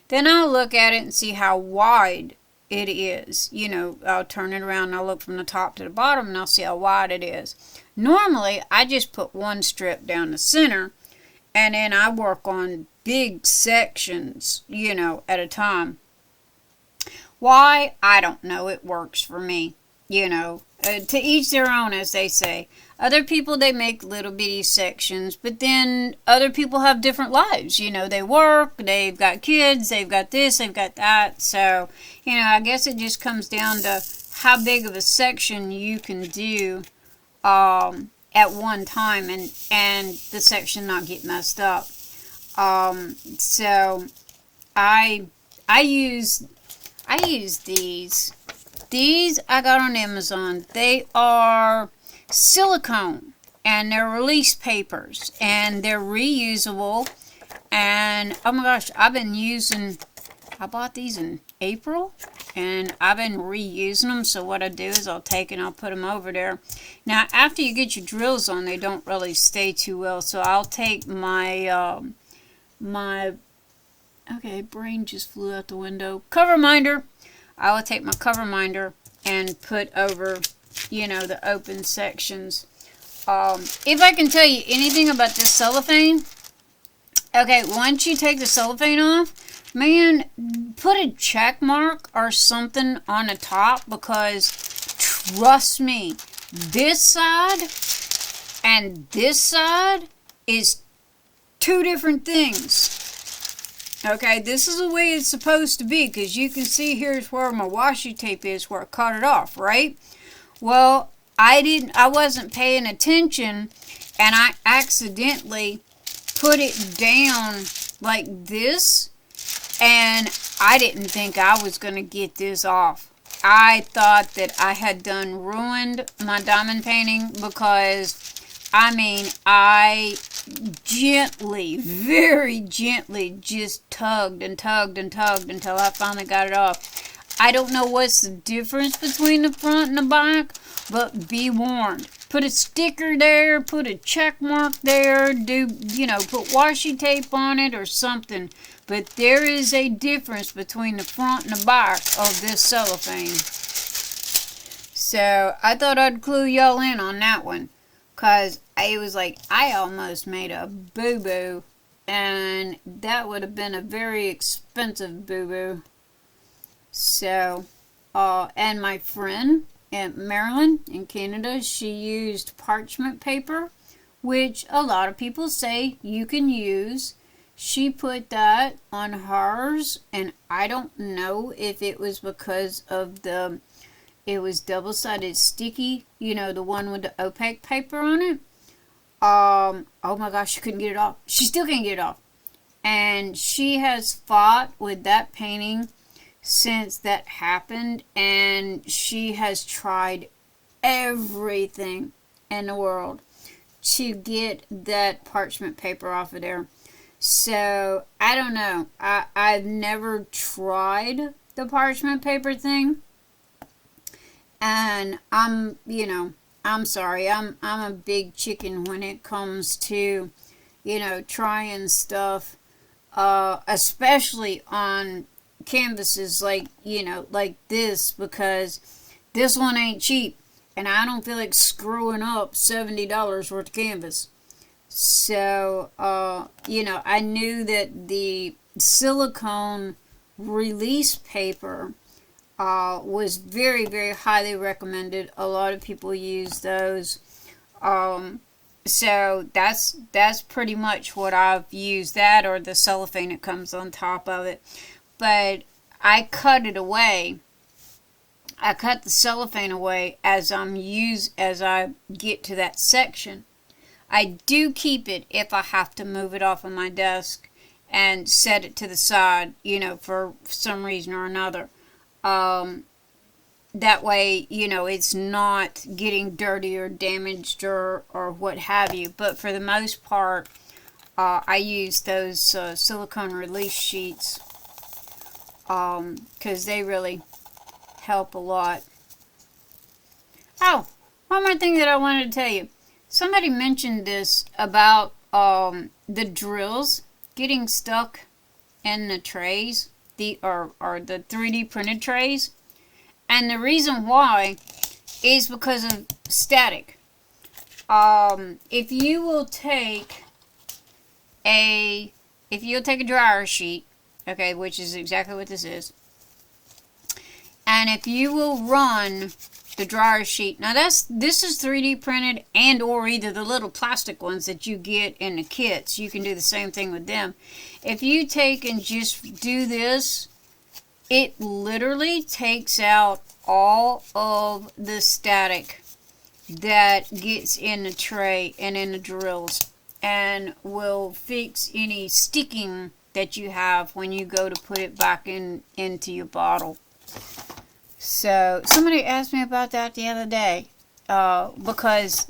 Then I'll look at it and see how wide it is. You know, I'll turn it around and I'll look from the top to the bottom and I'll see how wide it is. Normally, I just put 1 strip down the center, and then I work on big sections, you know, at a time. Why? I don't know. It works for me. You know, to each their own, as they say. Other people, they make little bitty sections, but then other people have different lives. You know, they work, they've got kids, they've got this, they've got that. So, you know, I guess it just comes down to how big of a section you can do at one time, and the section not get messed up. So I use these. These I got on Amazon. They are silicone, and they're release papers, and they're reusable. And oh my gosh, I bought these in April, and I've been reusing them. So what I do is I'll take and I'll put them over there. Now after you get your drills on, they don't really stay too well, so I'll take my okay, brain just flew out the window, cover minder. I will take my cover minder and put over, you know, the open sections. If I can tell you anything about this cellophane, okay, once you take the cellophane off, man, put a check mark or something on the top, because trust me, this side and this side is 2 different things. Okay, this is the way it's supposed to be, because you can see here's where my washi tape is, where I cut it off, right? Well, I wasn't paying attention, and I accidentally put it down like this, and I didn't think I was going to get this off. I thought that I had done ruined my diamond painting, because I mean, I gently, very gently, just tugged and tugged and tugged until I finally got it off. I don't know what's the difference between the front and the back, but be warned. Put a sticker there, put a check mark there, put washi tape on it or something. But there is a difference between the front and the back of this cellophane. So I thought I'd clue y'all in on that one, because it was like I almost made a boo-boo, and that would have been a very expensive boo-boo. So, and my friend in Maryland in Canada, she used parchment paper, which a lot of people say you can use. She put that on hers, and I don't know if it was because of it was double-sided sticky, you know, the one with the opaque paper on it. Oh my gosh, she couldn't get it off. She still can't get it off. And she has fought with that painting since that happened, and she has tried everything in the world to get that parchment paper off of there. So, I don't know. I've never tried the parchment paper thing. And I'm, I'm sorry, I'm a big chicken when it comes to, trying stuff, especially on canvases like, like this, because this one ain't cheap, and I don't feel like screwing up $70 worth of canvas. So, I knew that the silicone release paper was very, very highly recommended. A lot of people use those. So that's pretty much what I've used, that or the cellophane that comes on top of it. But I cut it away. I cut the cellophane away as I get to that section. I do keep it if I have to move it off of my desk and set it to the side, for some reason or another. That way, it's not getting dirty or damaged or what have you. But for the most part, I use those silicone release sheets because they really help a lot. Oh, one more thing that I wanted to tell you. Somebody mentioned this about the drills getting stuck in the trays, or the 3D printed trays. And the reason why is because of static. If you will take a dryer sheet, okay, which is exactly what this is, and if you will run the dryer sheet, now this is 3D printed, and or either the little plastic ones that you get in the kits, you can do the same thing with them. If you take and just do this, it literally takes out all of the static that gets in the tray and in the drills, and will fix any sticking that you have when you go to put it back into your bottle. So somebody asked me about that the other day, because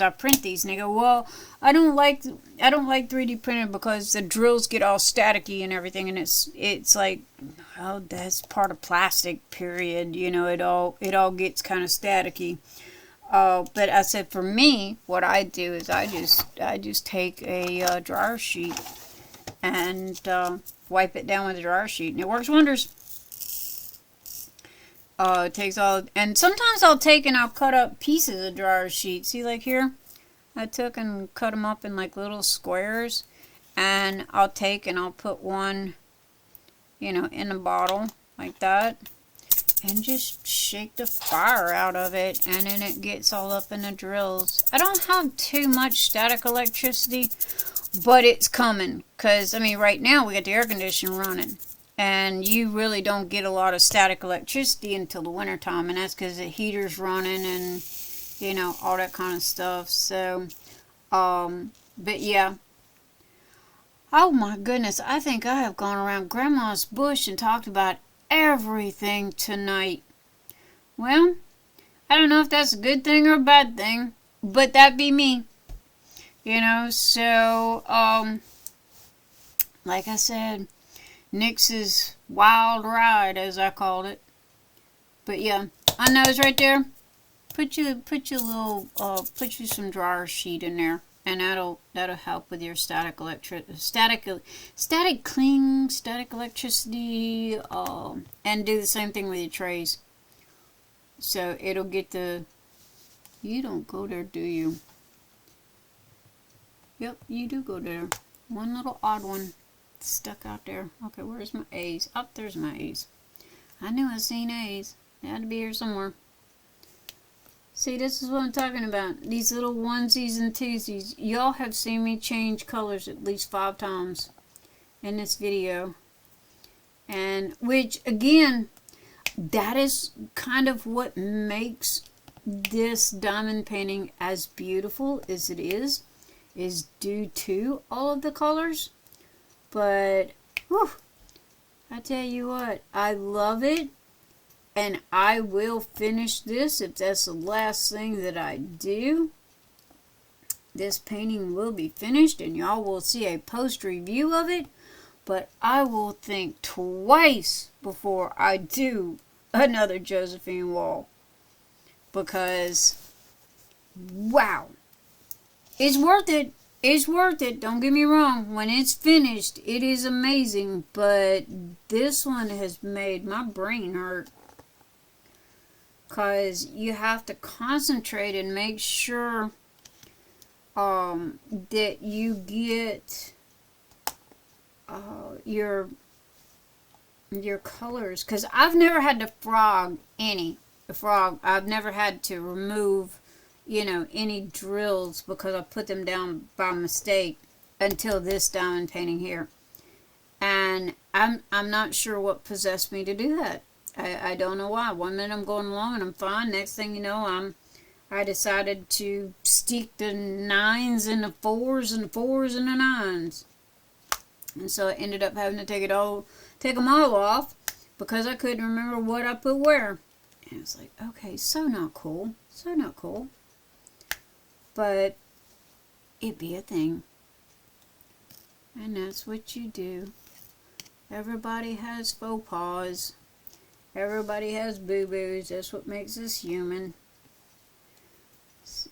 I print these, and they go, well, I don't like 3D printed because the drills get all staticky and everything, and it's like, oh, that's part of plastic, period. It all gets kind of staticky. But I said, for me, what I do is I just take a dryer sheet and wipe it down with a dryer sheet, and it works wonders. It takes all, and sometimes I'll take and I'll cut up pieces of dryer sheet. See, like here, I took and cut them up in like little squares, and I'll take and I'll put one, in a bottle like that, and just shake the fire out of it, and then it gets all up in the drills. I don't have too much static electricity, but it's coming, because, right now we got the air conditioner running. And you really don't get a lot of static electricity until the winter time, and that's because the heater's running and, all that kind of stuff. So, but yeah. Oh my goodness, I think I have gone around Grandma's bush and talked about everything tonight. Well, I don't know if that's a good thing or a bad thing, but that be me. So, like I said, Nyx's wild ride, as I called it. But yeah, on those right there, put you some dryer sheet in there, and that'll help with your static electricity, and do the same thing with your trays. So it'll get the. You don't go there, do you? Yep, you do go there. One little odd one stuck out there. Okay, where's my A's? Oh, there's my A's. I knew I seen A's. They had to be here somewhere. See, this is what I'm talking about. These little onesies and twosies. Y'all have seen me change colors at least 5 times in this video. And which, again, that is kind of what makes this diamond painting as beautiful as it is due to all of the colors. But, whew, I tell you what, I love it, and I will finish this if that's the last thing that I do. This painting will be finished, and y'all will see a post review of it, but I will think twice before I do another Josephine Wall, because wow. It's worth it. It's worth it. Don't get me wrong. When it's finished, it is amazing. But this one has made my brain hurt. Because you have to concentrate and make sure that you get your colors. Because I've never had to frog any. I've never had to remove, you know, any drills because I put them down by mistake until this diamond painting here. And I'm not sure what possessed me to do that. I don't know why. One minute I'm going along and I'm fine. Next thing you know, I decided to stick the 9s and the 4s and the 4s and the 9s. And so I ended up having to take them all off because I couldn't remember what I put where. And I was like, okay, so not cool. So not cool. But it be a thing. And that's what you do. Everybody has faux pas. Everybody has boo-boos. That's what makes us human.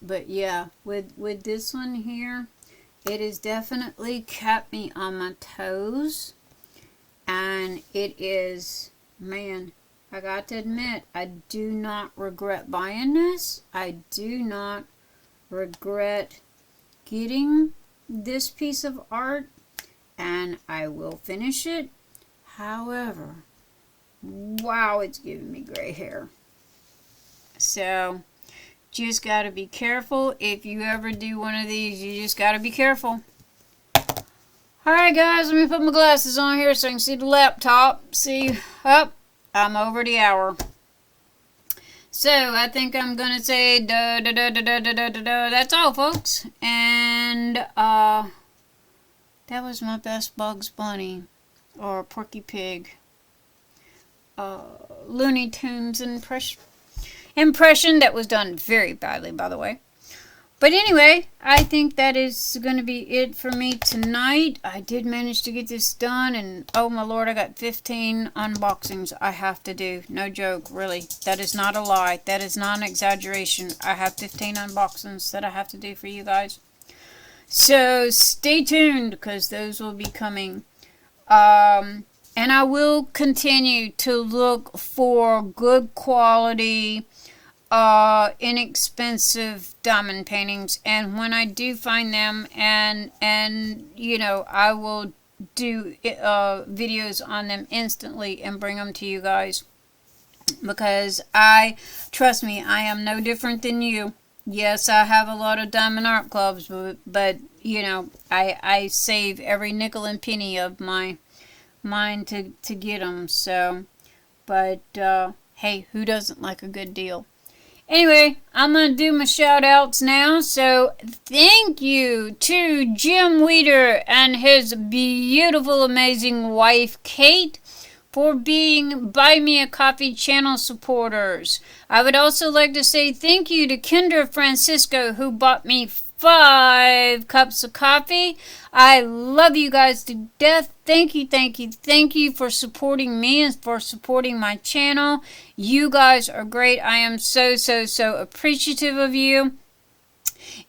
But yeah, with this one here, it has definitely kept me on my toes. And it is, man, I got to admit, I do not regret buying this. I do not regret getting this piece of art. And I will finish it. However, wow, it's giving me gray hair. So, just got to be careful. If you ever do one of these, you just got to be careful. Alright guys, let me put my glasses on here so I can see the laptop. See, up, I'm over the hour. So, I think I'm going to say that's all, folks. And, that was my best Bugs Bunny or Porky Pig Looney Tunes impression that was done very badly, by the way. But anyway, I think that is going to be it for me tonight. I did manage to get this done, and oh my lord, I got 15 unboxings I have to do. No joke, really. That is not a lie. That is not an exaggeration. I have 15 unboxings that I have to do for you guys. So stay tuned, because those will be coming. And I will continue to look for good quality, inexpensive diamond paintings, and when I do find them, and you know, I will do videos on them instantly and bring them to you guys, because trust me, I am no different than you. Yes, I have a lot of diamond art clubs, but you know, I save every nickel and penny of mine to get them. So, but hey, who doesn't like a good deal? Anyway, I'm going to do my shout outs now. So, thank you to Jim Weeder and his beautiful, amazing wife, Cate, for being Buy Me a Coffee channel supporters. I would also like to say thank you to Kendra Francesco, who bought me 5 cups of coffee. I love you guys to death. Thank you, thank you, thank you for supporting me and for supporting my channel. You guys are great. I am so appreciative of you.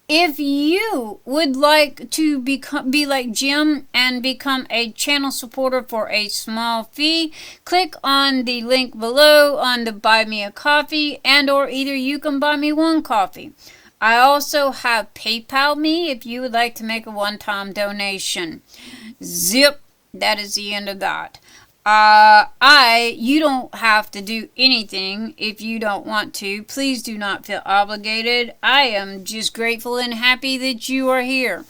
If you would like to be like Jim and become a channel supporter for a small fee, click on the link below on the Buy Me a Coffee, and or either you can buy me 1 coffee. I also have PayPal me if you would like to make a one-time donation. Zip. That is the end of that. You don't have to do anything if you don't want to. Please do not feel obligated. I am just grateful and happy that you are here.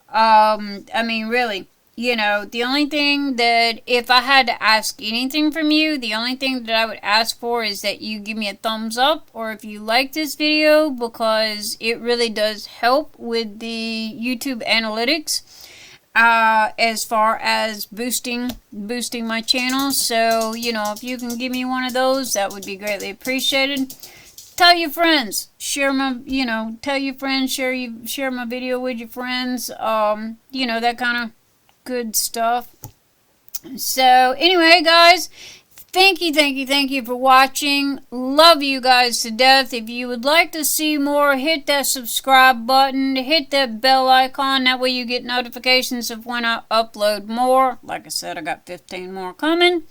I mean, really, you know, the only thing that, if I had to ask anything from you, the only thing that I would ask for is that you give me a thumbs up, or if you like this video, because it really does help with the YouTube analytics. As far as boosting my channel. So, you know, if you can give me one of those, that would be greatly appreciated. Tell your friends, share my, you know, tell your friends, share my video with your friends, you know, that kind of good stuff. So, anyway, guys, Thank you for watching. Love you guys to death. If you would like to see more, hit that subscribe button. Hit that bell icon. That way you get notifications of when I upload more. Like I said, I got 15 more coming.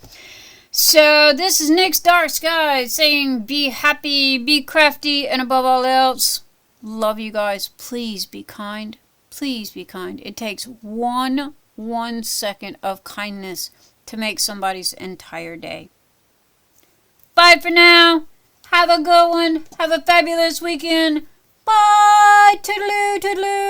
So, this is Nyx DarkSky saying be happy, be crafty, and above all else, love you guys. Please be kind. Please be kind. It takes one second of kindness to make somebody's entire day. Bye for now. Have a good one. Have a fabulous weekend. Bye. Toodaloo, toodaloo.